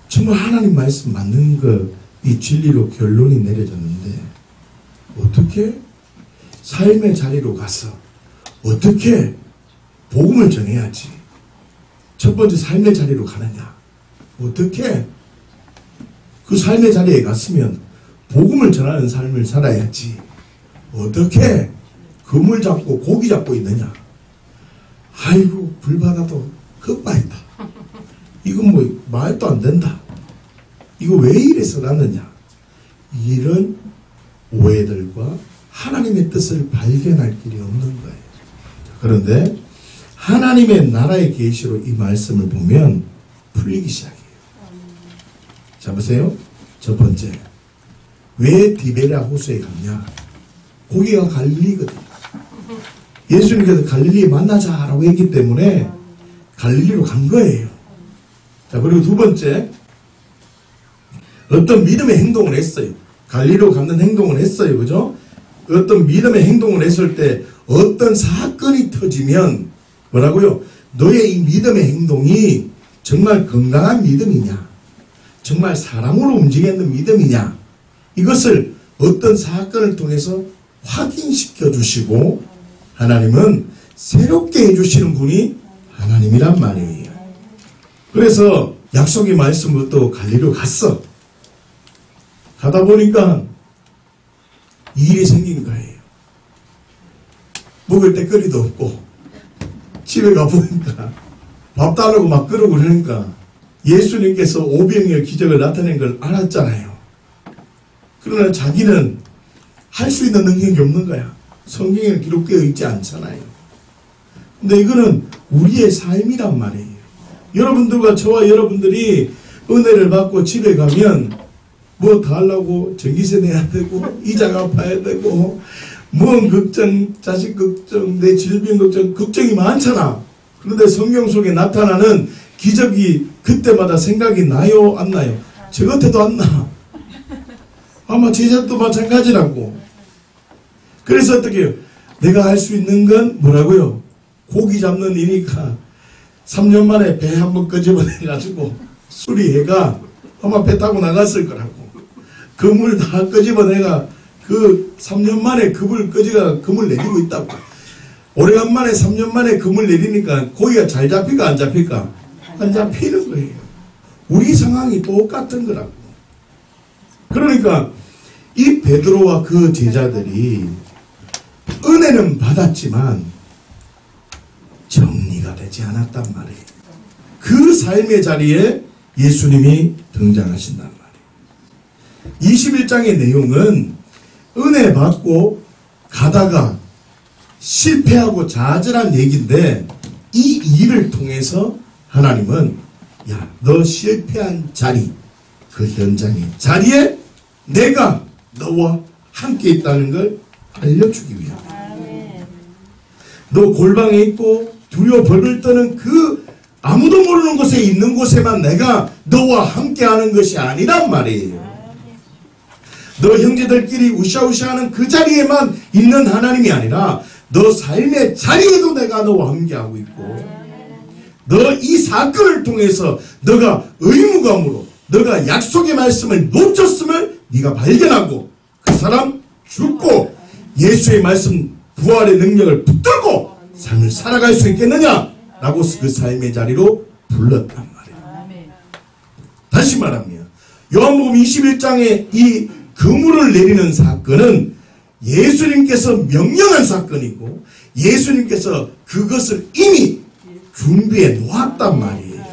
정말 하나님 말씀 맞는 거, 이 진리로 결론이 내려졌는데 어떻게 삶의 자리로 가서 어떻게 복음을 전해야지. 첫 번째 삶의 자리로 가느냐. 어떻게 그 삶의 자리에 갔으면 복음을 전하는 삶을 살아야지. 어떻게 그물 잡고 고기 잡고 있느냐. 아이고 불바다도 헛바이다. 이건 뭐 말도 안 된다. 이거 왜 이래서 났느냐. 이런 오해들과 하나님의 뜻을 발견할 길이 없는 거예요. 그런데 하나님의 나라의 계시로 이 말씀을 보면 풀리기 시작해요. 자 보세요. 첫 번째, 왜 디베랴 호수에 갔냐. 거기가 갈릴리거든요. 예수님께서 갈릴리에 만나자라고 했기 때문에 갈릴리로 간 거예요. 자 그리고 두 번째, 어떤 믿음의 행동을 했어요. 갈릴리로 가는 행동을 했어요. 그죠? 어떤 믿음의 행동을 했을 때 어떤 사건이 터지면 뭐라고요? 너의 이 믿음의 행동이 정말 건강한 믿음이냐, 정말 사랑으로 움직이는 믿음이냐, 이것을 어떤 사건을 통해서 확인시켜 주시고 하나님은 새롭게 해주시는 분이 하나님이란 말이에요. 그래서 약속의 말씀부터 갈릴리로 갔어. 가다 보니까 일이 생긴 거예요. 먹을 때 거리도 없고 집에 가보니까 밥 달라고 막 그러고 그러니까 예수님께서 오병이어 기적을 나타낸 걸 알았잖아요. 그러나 자기는 할 수 있는 능력이 없는 거야. 성경에 기록되어 있지 않잖아요. 근데 이거는 우리의 삶이란 말이에요. 여러분들과 저와 여러분들이 은혜를 받고 집에 가면 뭐 다 하려고 전기세 내야 되고 이자 갚아야 되고 뭔 걱정, 자식 걱정, 내 질병 걱정, 걱정이 많잖아. 그런데 성경 속에 나타나는 기적이 그때마다 생각이 나요 안 나요? 저 같아도 안 나. 아마 제자도 마찬가지라고. 그래서 어떻게 해요? 내가 할 수 있는 건 뭐라고요? 고기 잡는 일이니까 3년 만에 배 한번 끄집어내가지고 수리해가 아마 배 타고 나갔을 거라고. 그물 다 끄집어내가 그 3년 만에 그물 끄지가 그물 내리고 있다고. 오래간만에 3년 만에 그물 내리니까 고기가 잘 잡힐까 안 잡힐까? 안 잡히는 거예요. 우리 상황이 똑같은 거라고. 그러니까 이 베드로와 그 제자들이 은혜는 받았지만 정리가 되지 않았단 말이에요. 그 삶의 자리에 예수님이 등장하신단 말이에요. 21장의 내용은 은혜 받고 가다가 실패하고 좌절한 얘기인데 이 일을 통해서 하나님은 야, 너 실패한 자리, 그 현장의 자리에 내가 너와 함께 있다는 걸 알려주기 위함. 너 골방에 있고 두려워 벌벌 떠는 그 아무도 모르는 곳에 있는 곳에만 내가 너와 함께 하는 것이 아니란 말이에요. 너 형제들끼리 우샤우샤하는 그 자리에만 있는 하나님이 아니라 너 삶의 자리에도 내가 너와 함께하고 있고 너 이 사건을 통해서 너가 의무감으로 너가 약속의 말씀을 놓쳤음을 네가 발견하고 그 사람 죽고 예수의 말씀 부활의 능력을 붙들고 삶을 살아갈 수 있겠느냐 라고 그 삶의 자리로 불렀단 말이에요. 다시 말하면 요한복음 21장에 이 그물을 내리는 사건은 예수님께서 명령한 사건이고 예수님께서 그것을 이미 준비해 놓았단 말이에요.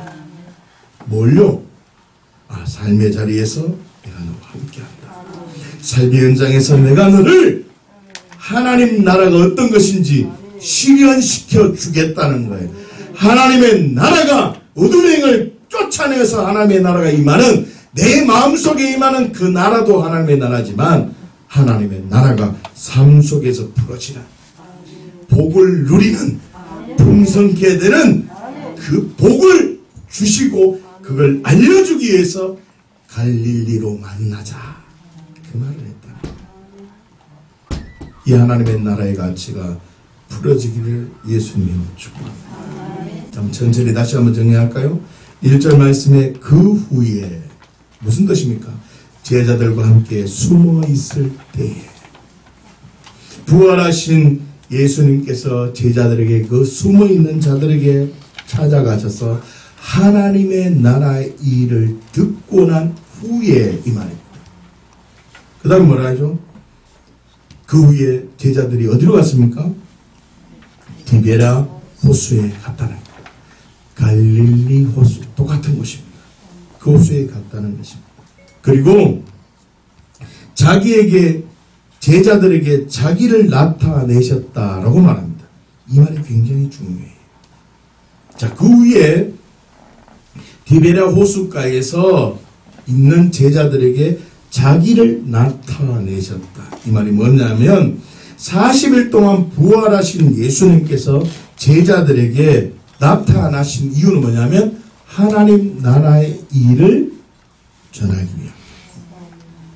뭘요? 삶의 자리에서 내가 너와 함께한다. 삶의 현장에서 내가 너를 하나님 나라가 어떤 것인지 실현시켜 주겠다는 거예요. 하나님의 나라가 어둠의 행을 쫓아내서 하나님의 나라가 임하는 내 마음속에 임하는 그 나라도 하나님의 나라지만 하나님의 나라가 삶 속에서 풀어지는 복을 누리는 풍성케 되는 그 복을 주시고 그걸 알려주기 위해서 갈릴리로 만나자 그 말을 했다. 이 하나님의 나라의 가치가 풀어지기를 예수님이 축복합니다. 천천히 다시 한번 정리할까요? 1절 말씀에 그 후에 무슨 뜻입니까? 제자들과 함께 숨어 있을 때에 부활하신 예수님께서 제자들에게 그 숨어있는 자들에게 찾아가셔서 하나님의 나라의 일을 듣고 난 후에 이 말입니다. 그 다음 뭐라 하죠? 그 후에 제자들이 어디로 갔습니까? 디베라 호수에 갔다는 거예요. 갈릴리 호수, 똑같은 곳입니다. 그 호수에 갔다는 것입니다. 그리고 자기에게, 제자들에게 자기를 나타내셨다라고 말합니다. 이 말이 굉장히 중요해요. 자, 그 후에 디베랴 호숫가에서 있는 제자들에게 자기를 나타내셨다. 이 말이 뭐냐면 40일 동안 부활하신 예수님께서 제자들에게 나타나신 이유는 뭐냐면 하나님 나라의 일을 전하기 위함.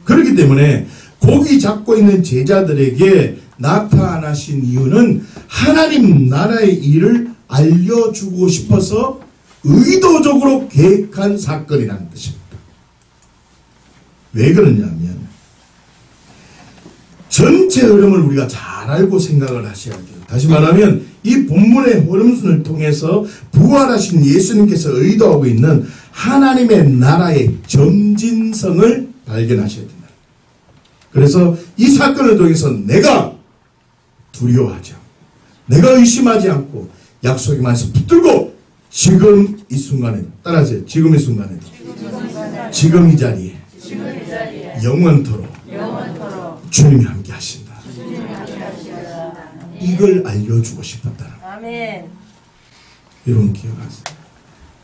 그렇기 때문에 고기 잡고 있는 제자들에게 나타나신 이유는 하나님 나라의 일을 알려주고 싶어서 의도적으로 계획한 사건이라는 뜻입니다. 왜 그러냐면 전체 흐름을 우리가 잘 알고 생각을 하셔야 돼요. 다시 말하면 이 본문의 흐름순을 통해서 부활하신 예수님께서 의도하고 있는 하나님의 나라의 점진성을 발견하셔야 된다. 그래서 이 사건을 통해서 내가 두려워하지 않고 내가 의심하지 않고 약속의 말씀 붙들고 지금 이 순간에 따라하세요. 지금 이 순간에 지금 이 자리에 영원토록 주님이 함께 하신다. 이걸 알려주고 싶었다는 거예요. 여러분 기억하세요.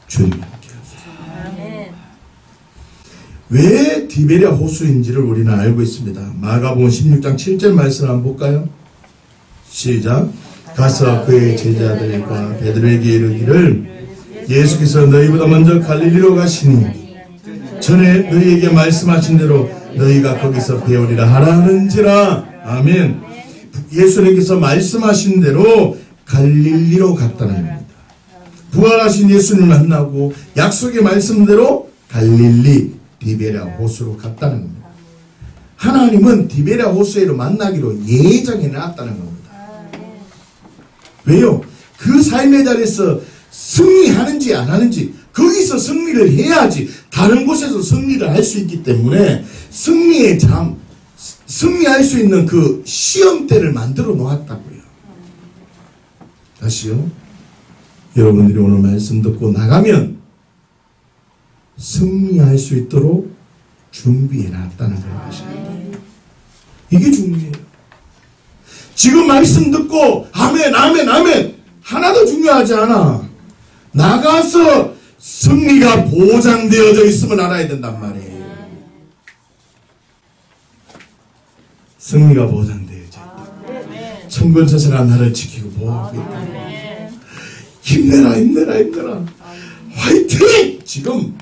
주님이 함께 하신다. 왜 디베랴 호수인지를 우리는 알고 있습니다. 마가복음 16장 7절 말씀을 한번 볼까요? 시작. 가서 그의 제자들과 베드로에게 이르기를 예수께서 너희보다 먼저 갈릴리로 가시니 전에 너희에게 말씀하신 대로 너희가 거기서 배우리라 하라는지라. 아멘. 예수님께서 말씀하신 대로 갈릴리로 갔다는 겁니다. 부활하신 예수님을 만나고 약속의 말씀대로 갈릴리 디베랴 호수로 갔다는 겁니다. 하나님은 디베랴 호수에로 만나기로 예정해 놨다는 겁니다. 왜요? 그 삶의 자리에서 승리하는지 안 하는지 거기서 승리를 해야지 다른 곳에서 승리를 할 수 있기 때문에 승리할 수 있는 그 시험대를 만들어 놓았다고요. 다시요. 여러분들이 오늘 말씀 듣고 나가면 승리할 수 있도록 준비해 놨다는 걸 아셔야 돼요. 이게 중요해요. 지금 말씀 듣고 아멘 아멘 아멘 하나도 중요하지 않아. 나가서 승리가 보장되어져 있음을 알아야 된단 말이에요. 승리가 보장되어져 있다. 천군천사가 나를 지키고 보호하고 있다. 힘내라 힘내라 힘내라 화이팅! 지금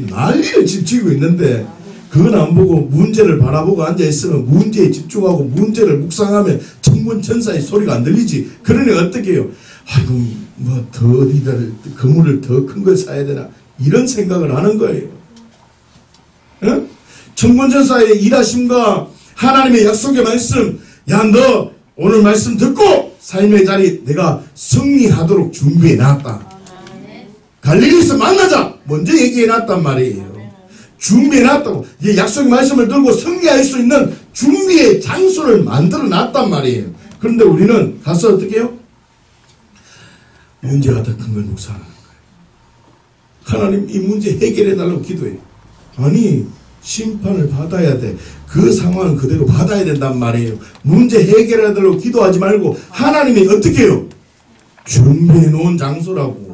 난리를 지키고 있는데 그건 안 보고 문제를 바라보고 앉아있으면 문제에 집중하고 문제를 묵상하면 천군천사의 소리가 안 들리지. 그러니 어떻게 해요? 아이고 뭐 더 어디를 건물을 더 큰 걸 사야 되나 이런 생각을 하는 거예요. 어? 천군천사의 일하심과 하나님의 약속의 말씀, 야 너 오늘 말씀 듣고 삶의 자리 내가 승리하도록 준비해 놨다. 갈릴리에서 만나자 먼저 얘기해 놨단 말이에요. 준비해 놨다고. 이 약속의 말씀을 들고 승리할 수 있는 준비의 장소를 만들어 놨단 말이에요. 그런데 우리는 가서 어떻게 해요? 문제가 더 큰 걸 묵상하는 거예요. 하나님 이 문제 해결해 달라고 기도해. 아니 심판을 받아야 돼. 그 상황을 그대로 받아야 된단 말이에요. 문제 해결해 달라고 기도하지 말고 하나님이 어떻게 해요? 준비해 놓은 장소라고.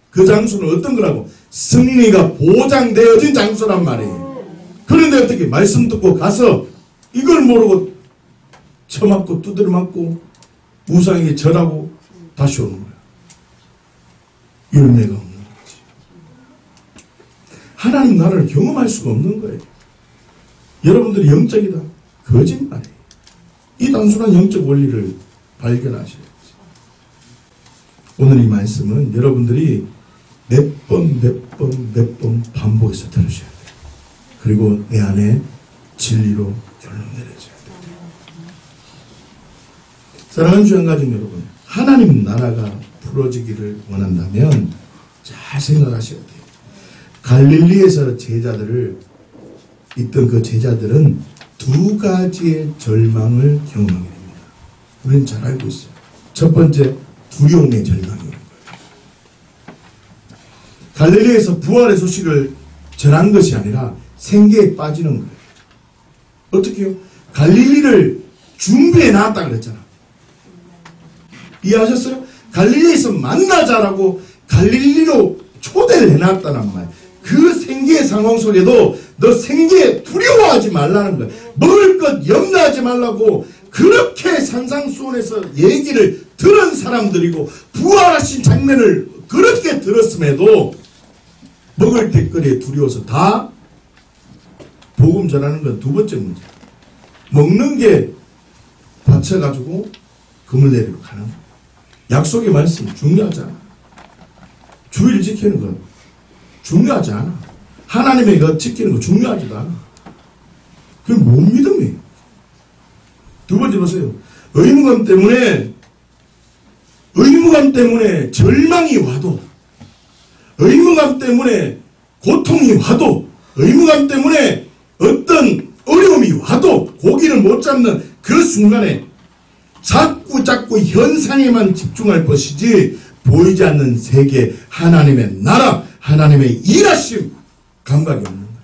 그 장소는 어떤 거라고? 승리가 보장되어진 장소란 말이에요. 그런데 어떻게 말씀 듣고 가서 이걸 모르고 쳐맞고 두드려 맞고 우상에게 절하고 다시 오는 거야. 열매가 없는 거지. 하나님 나라를 경험할 수가 없는 거예요. 여러분들이 영적이다. 거짓말이에요. 이 단순한 영적 원리를 발견하셔야지. 오늘 이 말씀은 여러분들이 몇 번 반복해서 들으셔야 돼요. 그리고 내 안에 진리로 결론 내려줘야 돼요. 사랑하는 주양가족 여러분, 하나님 나라가 풀어지기를 원한다면 잘 생각하셔야 돼요. 갈릴리에서 있던 그 제자들은 두 가지의 절망을 경험하게 됩니다. 우리는 잘 알고 있어요. 첫 번째, 두려움의 절망이에요. 갈릴리에서 부활의 소식을 전한 것이 아니라 생계에 빠지는 거예요. 어떻게 해요? 갈릴리를 준비해 놨다 그랬잖아. 이해하셨어요? 갈릴리에서 만나자라고 갈릴리로 초대를 해놨다는 말. 그 생계의 상황 속에도 너 생계에 두려워하지 말라는 거야. 먹을 것 염려하지 말라고 그렇게 산상수훈에서 얘기를 들은 사람들이고 부활하신 장면을 그렇게 들었음에도 먹을 댓글에 두려워서 다 복음 전하는 건 두 번째 문제. 먹는 게 받쳐가지고 그물 내리러 가는 거야. 약속의 말씀 중요하잖아. 주의를 지키는 건 중요하지 않아. 하나님의 것 지키는 거 중요하지도 않아. 그게 뭔 믿음이에요. 두 번째 보세요. 의무감 때문에 절망이 와도, 의무감 때문에 고통이 와도, 의무감 때문에 어떤 어려움이 와도 고기를 못 잡는 그 순간에 자꾸 현상에만 집중할 것이지 보이지 않는 세계, 하나님의 나라, 하나님의 일하심 감각이 없는 거예요.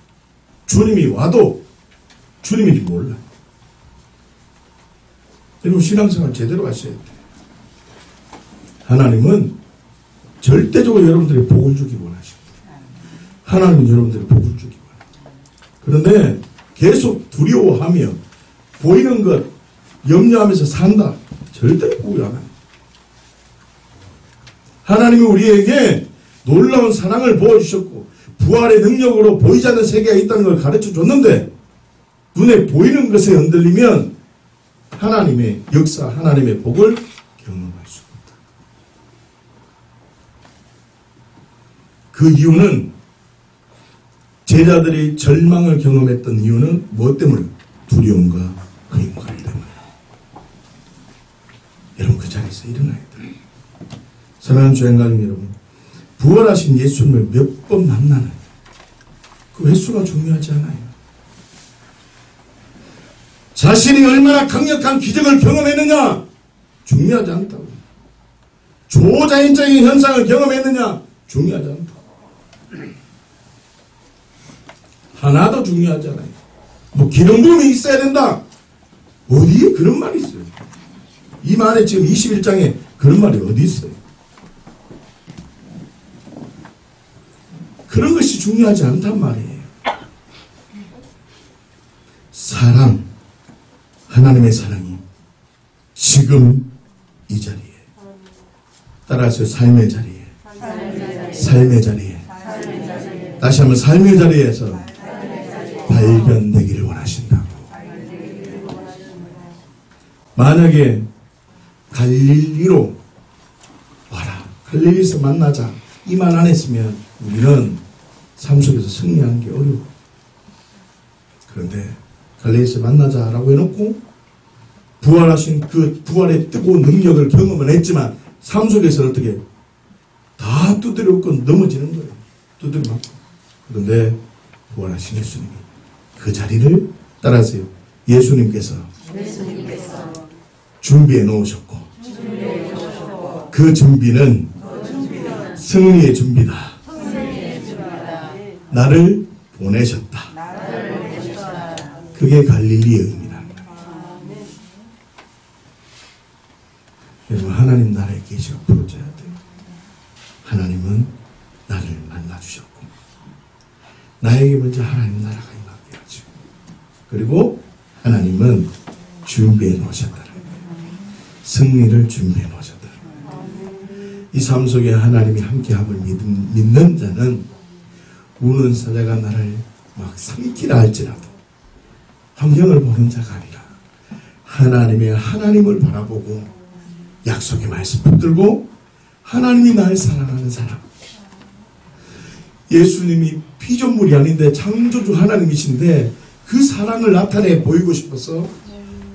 주님이 와도 주님인지 몰라. 여러분 신앙생활 제대로 하셔야 돼요. 하나님은 절대적으로 여러분들의 복을 주기 원하십니다. 하나님은 여러분들의 복을 주기 원합니다. 그런데 계속 두려워하며 보이는 것 염려하면서 산다. 절대 복이 안 합니다. 하나님이 우리에게 놀라운 사랑을 보여주셨고 부활의 능력으로 보이지 않는 세계가 있다는 걸 가르쳐 줬는데 눈에 보이는 것에 흔들리면 하나님의 역사, 하나님의 복을 경험할 수가 없다. 그 이유는 제자들이 절망을 경험했던 이유는 무엇 때문에? 두려움과 의무감 때문에. 여러분 그 자리에서 일어나야 돼요. 사랑하는 주행가족 여러분, 부활하신 예수님을 몇 번 만나는 그 횟수가 중요하지 않아요. 자신이 얼마나 강력한 기적을 경험했느냐 중요하지 않다고. 초자연적인 현상을 경험했느냐 중요하지 않다. 하나도 중요하지 않아요. 뭐 기름 부음이 있어야 된다. 어디에 그런 말이 있어요? 이 말에 지금 21장에 그런 말이 어디 있어요? 그런 것이 중요하지 않단 말이에요. 사랑, 하나님의 사랑이 지금 이 자리에, 따라서 삶의 자리에, 삶의 자리에, 다시 한번 삶의 자리에서 발견되기를 원하신다고. 만약에 갈릴리로 와라, 갈릴리에서 만나자 이 말 안 했으면 우리는 삶 속에서 승리하는 게 어려워. 그런데 갈릴리에서 만나자라고 해놓고 부활하신 그 부활의 뜨거운 능력을 경험은 했지만 삶 속에서는 어떻게 다 두드려고 넘어지는 거예요. 두드려 맞고. 그런데 부활하신 예수님이 그 자리를 따라하세요. 예수님께서 준비해 놓으셨고 그 준비는 승리의 준비다. 나를 보내셨다. 그게 갈릴리의 의미랍니다. 여러분 하나님 나라의 계시가 풀어져야 돼요. 하나님은 나를 만나주셨고 나에게 먼저 하나님 나라가 임하게 하시고 그리고 하나님은 준비해 놓으셨다는 거예요. 승리를 준비해 놓으셨다는 거예요. 이 삶 속에 하나님이 함께함을 믿는 자는 우는 사자가 나를 막 삼키라 할지라도 환경을 보는 자가 아니라 하나님을 바라보고 약속의 말씀 붙들고 하나님이 나를 사랑하는 사람. 예수님이 피조물이 아닌데 창조주 하나님이신데 그 사랑을 나타내 보이고 싶어서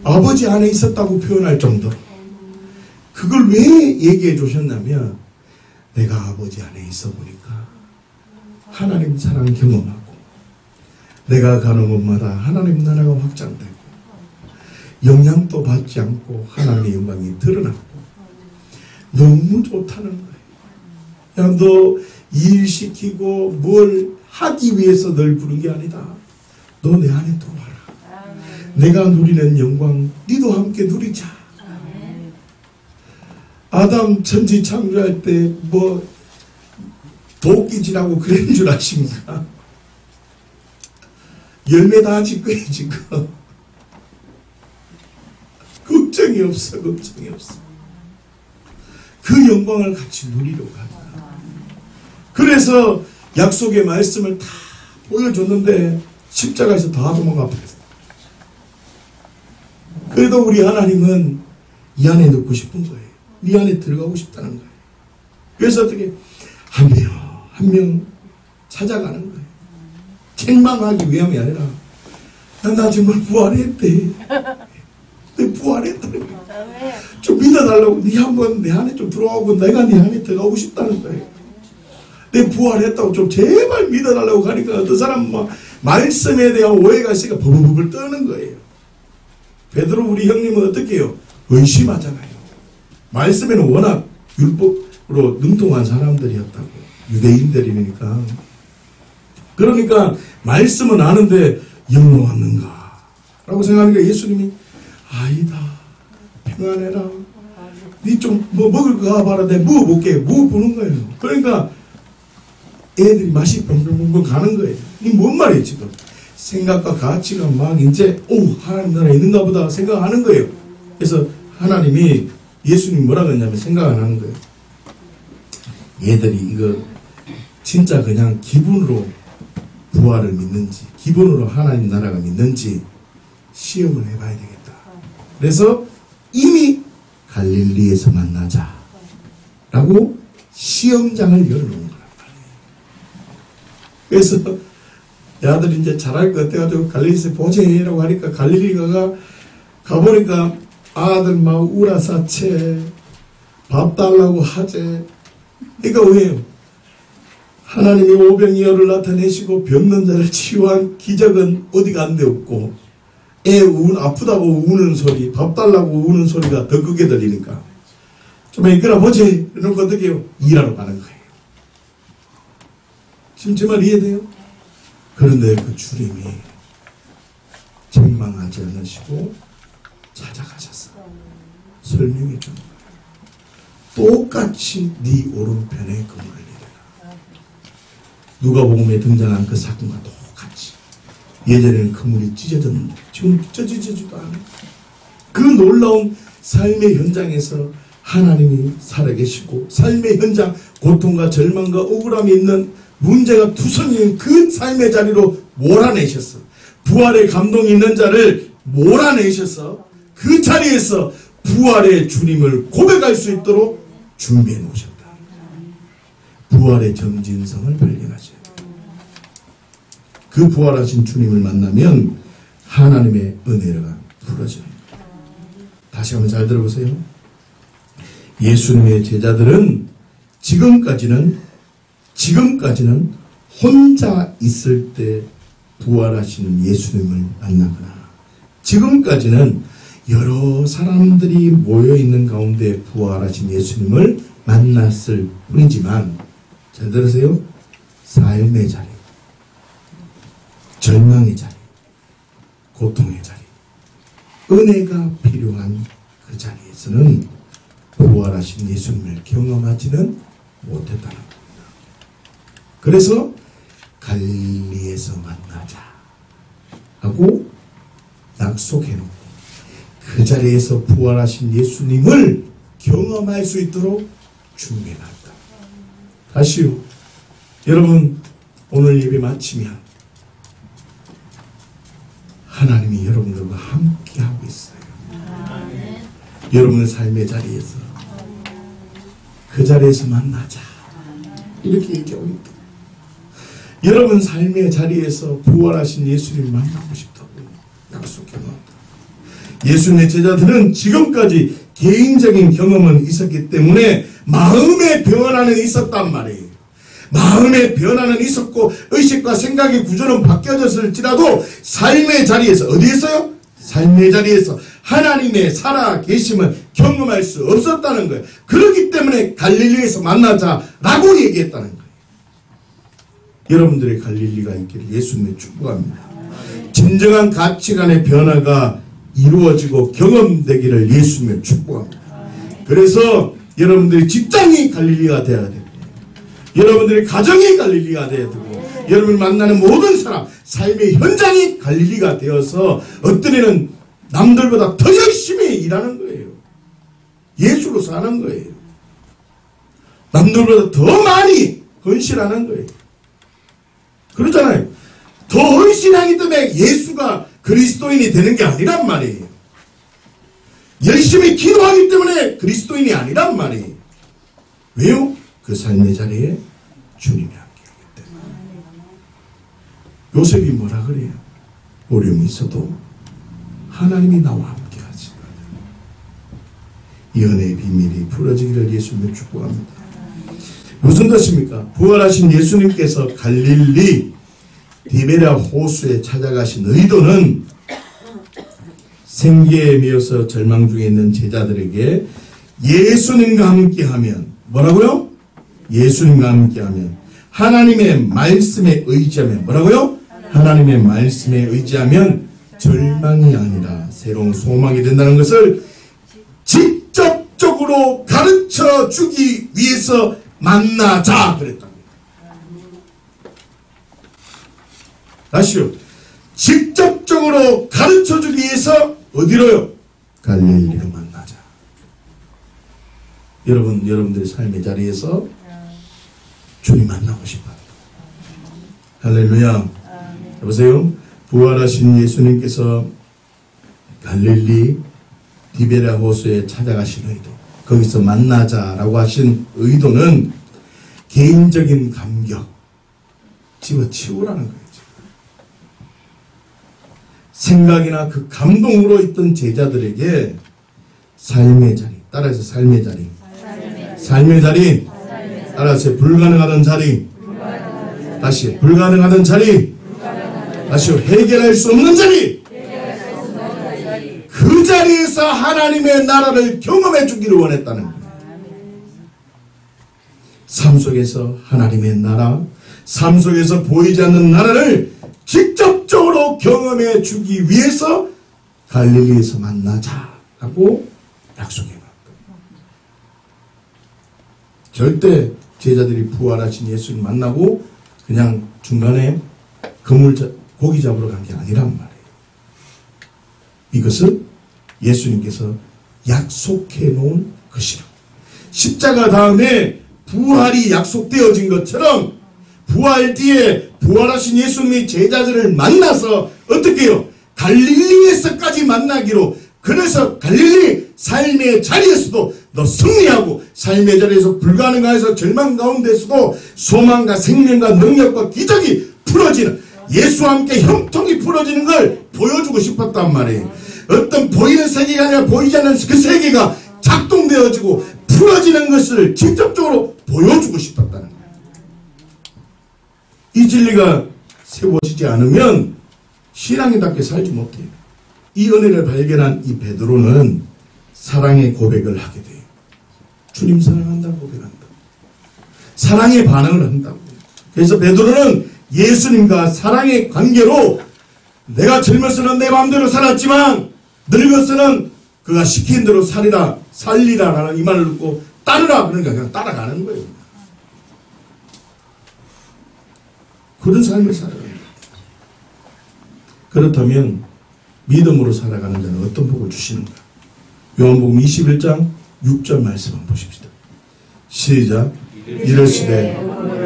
아버지 안에 있었다고 표현할 정도로 그걸 왜 얘기해 주셨냐면 내가 아버지 안에 있어 보니까 하나님 사랑 경험하고 내가 가는 곳마다 하나님 나라가 확장되고 영향도 받지 않고 하나님의 영광이 드러나고 너무 좋다는 거예요. 야, 너 일시키고 뭘 하기 위해서 널 부른 게 아니다. 너 내 안에 들어와라. 내가 누리는 영광 니도 함께 누리자. 아담 천지 창조할 때 뭐 도끼질하고 그런 줄 아십니까? 열매 다 질 거예요 지금. 걱정이 없어. 걱정이 없어. 그 영광을 같이 누리려고 합니다. 그래서 약속의 말씀을 다 보여줬는데 십자가에서 다 도망가 버렸어요. 그래도 우리 하나님은 이 안에 넣고 싶은 거예요. 이 안에 들어가고 싶다는 거예요. 그래서 어떻게 한 명 한 명 찾아가는 거예요. 책망하기 위함이 아니라 나 정말 부활했대. 내 부활했다는 거예요. 좀 믿어달라고. 네 한번 내 안에 좀 들어오고 내가 네 안에 들어가고 싶다는 거예요. 내 부활했다고 좀 제발 믿어달라고 하니까 어떤 사람은 막 말씀에 대한 오해가 있으니까 버벅버벅 떠는 거예요. 베드로 우리 형님은 어떻게 해요? 의심하잖아요. 말씀에는 워낙 율법으로 능통한 사람들이었다고. 유대인들이니까. 그러니까 말씀은 아는데 영로 왔는가? 라고 생각하니까 예수님이 아니다. 평안해라. 니 좀 뭐 먹을 거 가봐라. 내가 먹어볼게. 먹어보는 거예요. 그러니까 애들이 맛이 병병병 가는 거예요. 이 뭔 말이에요 지금. 생각과 가치가 막 이제 하나님 나라에 있는가 보다 생각하는 거예요. 그래서 하나님이 예수님이 뭐라고 했냐면 생각 안 하는 거예요. 얘들이 이거 진짜 그냥 기분으로 부활을 믿는지 기분으로 하나님 나라가 믿는지 시험을 해봐야 되겠다. 그래서 이미 갈릴리에서 만나자 라고 시험장을 열어놓은 거란 말이에요. 그래서 야들이 이제 잘할 것 같아가지고 갈릴리에서 보재라고 하니까 갈릴리 가보니까 아들 막 우라사체 밥 달라고 하재. 그러니까 왜요? 하나님이 오병이어를 나타내시고 병든 자를 치유한 기적은 어디 간 데 없고 애 아프다고 우는 소리 밥 달라고 우는 소리가 더 크게 들리니까 좀 이끌어 보지 이러고 어떻게 해요? 일하러 가는 거예요. 지금 제 말 이해돼요? 그런데 그 주님이 책망하지 않으시고 찾아가셨어. 설명해 준 거예요. 똑같이 네 오른편에 그물을 내려라. 누가복음에 등장한 그 사건과 똑같이. 예전에는 그물이 찢어졌는데 지금 찢어지지도 않아요. 그 놀라운 삶의 현장에서 하나님이 살아계시고 삶의 현장, 고통과 절망과 억울함이 있는 문제가 투성이는 그 삶의 자리로 몰아내셨어. 부활의 감동이 있는 자를 몰아내셔서 그 자리에서 부활의 주님을 고백할 수 있도록 준비해 놓으셨다. 부활의 정진성을 발견하셔야 돼요. 그 부활하신 주님을 만나면 하나님의 은혜가 풀어져요. 다시 한번 잘 들어보세요. 예수님의 제자들은 지금까지는 혼자 있을 때 부활하시는 예수님을 만나거나 지금까지는 여러 사람들이 모여있는 가운데 부활하신 예수님을 만났을 뿐이지만 잘 들으세요. 삶의 자리, 절망의 자리, 고통의 자리, 은혜가 필요한 그 자리에서는 부활하신 예수님을 경험하지는 못했다는 겁니다. 그래서 갈릴리에서 만나자 하고 약속해놓고 그 자리에서 부활하신 예수님을 경험할 수 있도록 준비해놨다. 다시요. 여러분 오늘 예배 마치면 하나님이 여러분들과 함께하고 있어요. 여러분의 삶의 자리에서 그 자리에서 만나자 이렇게 얘기하고 있다. 여러분 삶의 자리에서 부활하신 예수님을 만나고 싶다고 약속해놓았다. 예수님의 제자들은 지금까지 개인적인 경험은 있었기 때문에 마음의 변화는 있었단 말이에요. 마음의 변화는 있었고 의식과 생각의 구조는 바뀌어졌을지라도 삶의 자리에서 어디에서요? 삶의 자리에서 하나님의 살아 계심을 경험할 수 없었다는 거예요. 그렇기 때문에 갈릴리에서 만나자라고 얘기했다는 거예요. 여러분들의 갈릴리가 있기를 예수님의 축복합니다. 진정한 가치관의 변화가 이루어지고 경험되기를 예수님의 축복합니다. 그래서 여러분들의 직장이 갈릴리가 되어야 되고 여러분들의 가정이 갈릴리가 되어야 되고 여러분을 만나는 모든 사람 삶의 현장이 갈릴리가 되어서 어떤 애는 남들보다 더 열심히 일하는 거예요. 예수로 사는 거예요. 남들보다 더 많이 헌신하는 거예요. 그렇잖아요. 더 헌신하기 때문에 예수가 그리스도인이 되는 게 아니란 말이에요. 열심히 기도하기 때문에 그리스도인이 아니란 말이에요. 왜요? 그 삶의 자리에 주님이 함께하기 때문에. 요셉이 뭐라 그래요? 어려움이 있어도 하나님이 나와 함께하지. 이 은혜의 비밀이 풀어지기를 예수님을 축복합니다. 무슨 뜻입니까? 부활하신 예수님께서 갈릴리 디베랴 호수에 찾아가신 의도는 생계에 미어서 절망 중에 있는 제자들에게 예수님과 함께하면 뭐라고요? 예수님과 함께하면 하나님의 말씀에 의지하면 뭐라고요? 하나님의 말씀에 의지하면 절망이 아니라 새로운 소망이 된다는 것을 직접적으로 가르쳐 주기 위해서 만나자 그랬답니다. 다시요. 직접적으로 가르쳐 주기 위해서 어디로요? 갈릴리로 만나자. 여러분들의 삶의 자리에서 주님 만나고 싶어요. 할렐루야. 여보세요. 부활하신 예수님께서 갈릴리 디베랴 호수에 찾아가신 의도, 거기서 만나자라고 하신 의도는 개인적인 감격 집어치우라는 거예요. 생각이나 그 감동으로 있던 제자들에게 삶의 자리, 따라서 삶의 자리, 삶의 자리, 따라서 불가능하던 자리, 다시 불가능하던 자리, 다시 해결할 수 없는 자리, 그 자리에서 하나님의 나라를 경험해 주기를 원했다는 거예요. 삶 속에서 하나님의 나라, 삶 속에서 보이지 않는 나라를 직접적으로 경험해 주기 위해서 갈릴리에서 만나자라고 약속해 놨다. 절대 제자들이 부활하신 예수를 만나고 그냥 중간에 고기 잡으러 간 게 아니란 말이에요. 이것은 예수님께서 약속해 놓은 것이라. 십자가 다음에 부활이 약속되어진 것처럼 부활 뒤에 부활하신 예수님이 제자들을 만나서 어떻게 해요? 갈릴리에서까지 만나기로. 그래서 갈릴리 삶의 자리에서도 너 승리하고 삶의 자리에서 불가능해서 절망 가운데서도 소망과 생명과 능력과 기적이 풀어지는 예수와 함께 형통이 풀어지는 걸 보여주고 싶었단 말이에요. 어떤 보이는 세계가 아니라 보이지 않는 그 세계가 작동되어지고 풀어지는 것을 직접적으로 보여주고 싶었다는 거예요. 이 진리가 세워지지 않으면 신앙인답게 살지 못해요. 이 은혜를 발견한 이 베드로는 사랑의 고백을 하게 돼요. 주님 사랑한다고 고백한다. 사랑의 반응을 한다고. 그래서 베드로는 예수님과 사랑의 관계로 내가 젊어서는 내 마음대로 살았지만 늙어서는 그가 시킨 대로 살리라 라는 이 말을 듣고 따르라 그러니까 그냥 따라가는 거예요. 그런 삶을 살아가는 거예요. 그렇다면 믿음으로 살아가는 자는 어떤 복을 주시는가? 요한복음 21장 6절 말씀 한번 보십시다. 시작. 이르시되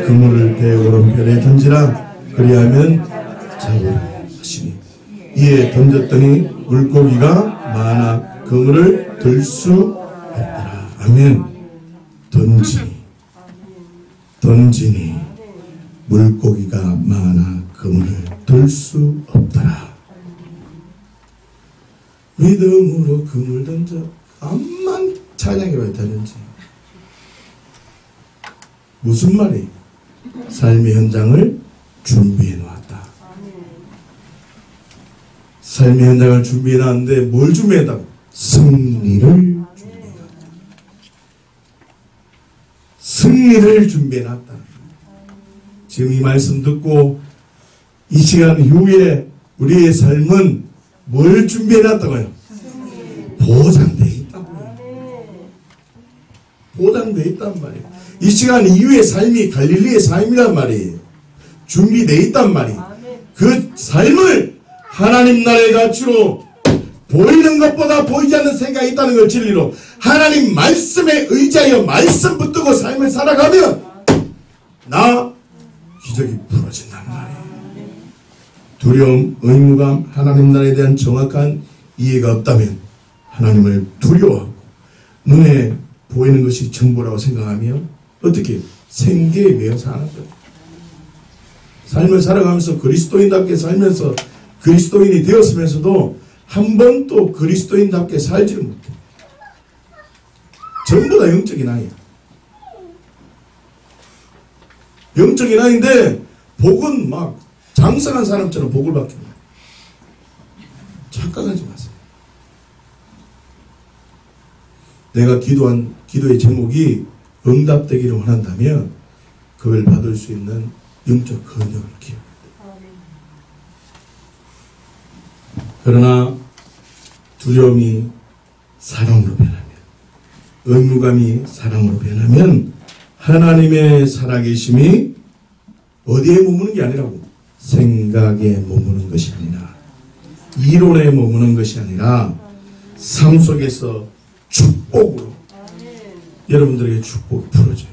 그물을 배 오른편에 던지라 그리하면 잡으라 하시니 이에 던졌더니 물고기가 많아 그물을 들 수 없더라. 아멘. 던지니 물고기가 많아 그물을 들 수 없더라. 믿음으로 그물 던져. 암만 찬양해봐야 되는지. 무슨 말이에요? 삶의 현장을 준비해 놓았다. 삶의 현장을 준비해 놨는데 뭘 준비해 놨다고? 승리를 준비해 놨다. 승리를 준비해 놨다. 지금 이 말씀 듣고 이 시간 이후에 우리의 삶은 뭘 준비해 놨다고요? 보장되어 있다고요. 보장되어 있단 말이에요. 이 시간 이후의 삶이 갈릴리의 삶이란 말이에요. 준비되어 있단 말이에요. 그 삶을 하나님 나라의 가치로 보이는 것보다 보이지 않는 생각이 있다는 걸 진리로 하나님 말씀에 의지하여 말씀 붙들고 삶을 살아가면 나 기적이 풀어진단 말이에요. 두려움, 의무감, 하나님 나라에 대한 정확한 이해가 없다면 하나님을 두려워하고 눈에 보이는 것이 전부라고 생각하며 어떻게 생계에 매여 사는 거예요. 삶을 살아가면서 그리스도인답게 살면서 그리스도인이 되었으면서도 한 번도 그리스도인답게 살지를 못해. 전부 다 영적인 아이야. 영적인 아이인데 복은 막 장성한 사람처럼 복을 받게 돼요. 착각하지 마세요. 내가 기도한 기도의 제목이 응답되기를 원한다면 그걸 받을 수 있는 영적 근육을 키워야 돼. 그러나 두려움이 사랑으로 변하면, 의무감이 사랑으로 변하면 하나님의 살아계심이 어디에 머무는 게 아니라고, 생각에 머무는 것이 아니라, 이론에 머무는 것이 아니라 삶 속에서 축복으로 여러분들에게 축복이 풀어져요.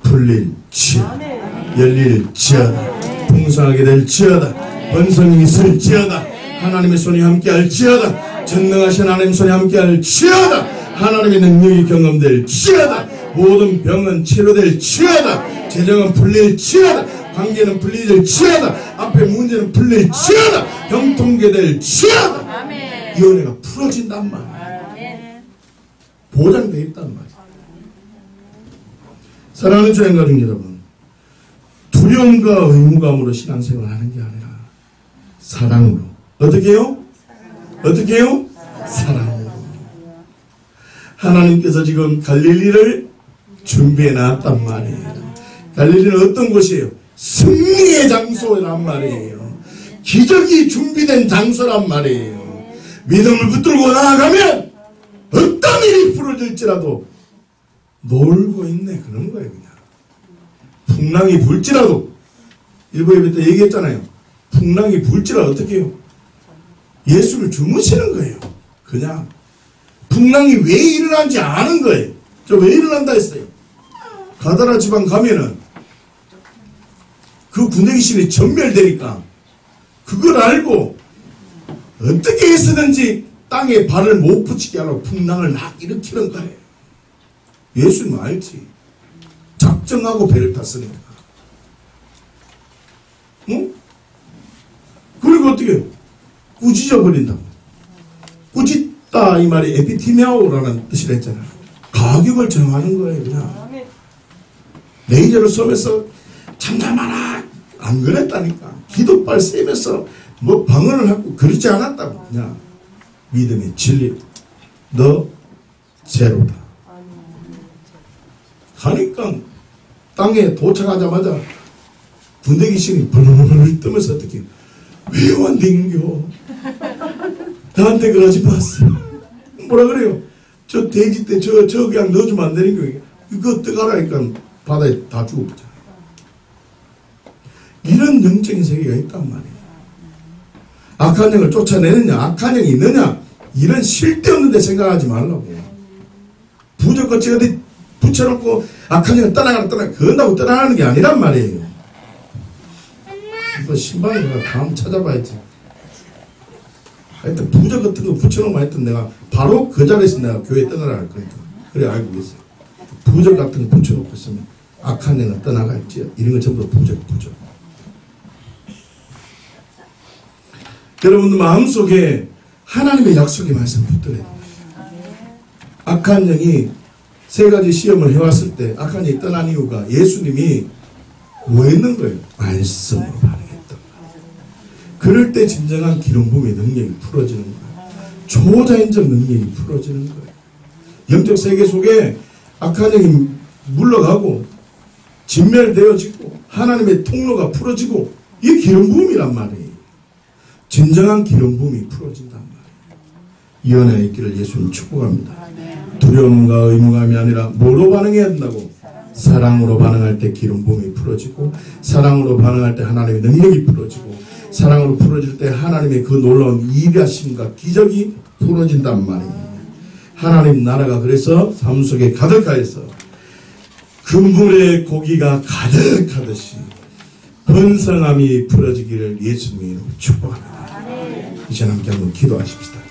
풀릴지어다, 열릴지어다, 풍성하게 될지어다, 번성이 있을지어다, 하나님의 손이 함께할지어다, 전능하신 하나님 손이 함께할지어다, 하나님의 능력이 경험될지어다, 모든 병은 치료될지어다, 재정은 풀릴지어다, 관계는 풀릴지어다, 앞에 문제는 풀릴지어다, 병통계될지어다. 이 은혜가 풀어진단 말이에요. 보장되어 있단 말이에요. 사랑하는 주님 가족 여러분, 두려움과 의무감으로 신앙생활을 하는 게 아니라 사랑으로. 어떻게 해요? 어떻게 해요? 사랑으로. 하나님께서 지금 갈릴리를 준비해 놨단 말이에요. 갈릴리는 어떤 곳이에요? 승리의 장소란 말이에요. 기적이 준비된 장소란 말이에요. 믿음을 붙들고 나아가면 어떤 일이 풀어질지라도 놀고 있네, 그런 거예요. 그냥 풍랑이 불지라도, 일부 예배 때 얘기했잖아요. 풍랑이 불지라도 어떻게 해요? 예수를 주무시는 거예요. 그냥 풍랑이 왜 일어난지 아는 거예요. 저 왜 일어난다 했어요? 가다라 지방 가면은 그 군대기신이 전멸되니까 그걸 알고 어떻게 해서든지 땅에 발을 못 붙이게 하려고 풍랑을 막 일으키는 거예요. 예수님은 알지. 작정하고 배를 탔으니까. 응? 그리고 어떻게 해요? 꾸짖어 버린다고. 꾸짖다 이 말이 에피티메오라는 뜻이라 했잖아요. 가격을 정하는 거예요. 그냥 레이저를 쏘면서 잠잠하라 안 그랬다니까. 기도발 쐬면서 뭐 방언을 하고 그러지 않았다고. 그냥 믿음의 진리, 너 제로다. 가니까 땅에 도착하자마자 군대 귀신이 벌벌 뜨면서 어떻게 왜 왔는겨? 나한테 그러지 마세요. 뭐라 그래요? 저 돼지 때 저 그냥 넣어주면 안 되는 거예요. 이거 뜨가라니까 바다에 다 죽어버리잖아요. 이런 영적인 세계가 있단 말이에요. 악한 영을 쫓아내느냐, 악한 영이 있느냐, 이런 쓸데없는 데 생각하지 말라고. 부적같이 어디 붙여놓고 악한 영을 떠나가라 그런다고 떠나가는 게 아니란 말이에요. 뭐 신방인가 다음 찾아봐야지. 하여튼 부적 같은 거 붙여놓으면 하여튼 내가 바로 그 자리에서 내가 교회 떠나라 할 거니까. 그래 알고 계세요. 부적 같은 거 붙여놓고 있으면 악한 영은 떠나갈지 이런 거 전부 다 부적. 여러분들 마음속에 하나님의 약속의 말씀 붙들어야 돼요. 악한 영이 세 가지 시험을 해왔을 때 악한 영이 떠난 이유가 예수님이 뭐 했는 거예요? 말씀으로 반응했던 거예요. 그럴 때 진정한 기름 부음의 능력이 풀어지는 거예요. 초자연적 능력이 풀어지는 거예요. 영적 세계 속에 악한 영이 물러가고 진멸되어지고 하나님의 통로가 풀어지고 이게 기름 부음이란 말이에요. 진정한 기름 부음이 풀어진단 말이에요. 이 은혜가 있기를 예수님 축복합니다. 두려움과 의무감이 아니라 뭐로 반응해야 된다고? 사랑으로 반응할 때 기름 부음이 풀어지고, 사랑으로 반응할 때 하나님의 능력이 풀어지고, 사랑으로 풀어질 때 하나님의 그 놀라운 일하심과 기적이 풀어진단 말이에요. 하나님 나라가 그래서 삶 속에 가득하여서 그물의 고기가 가득하듯이 번성함이 풀어지기를 예수님으로 축복합니다. 이제 함께 한번 기도하십시다.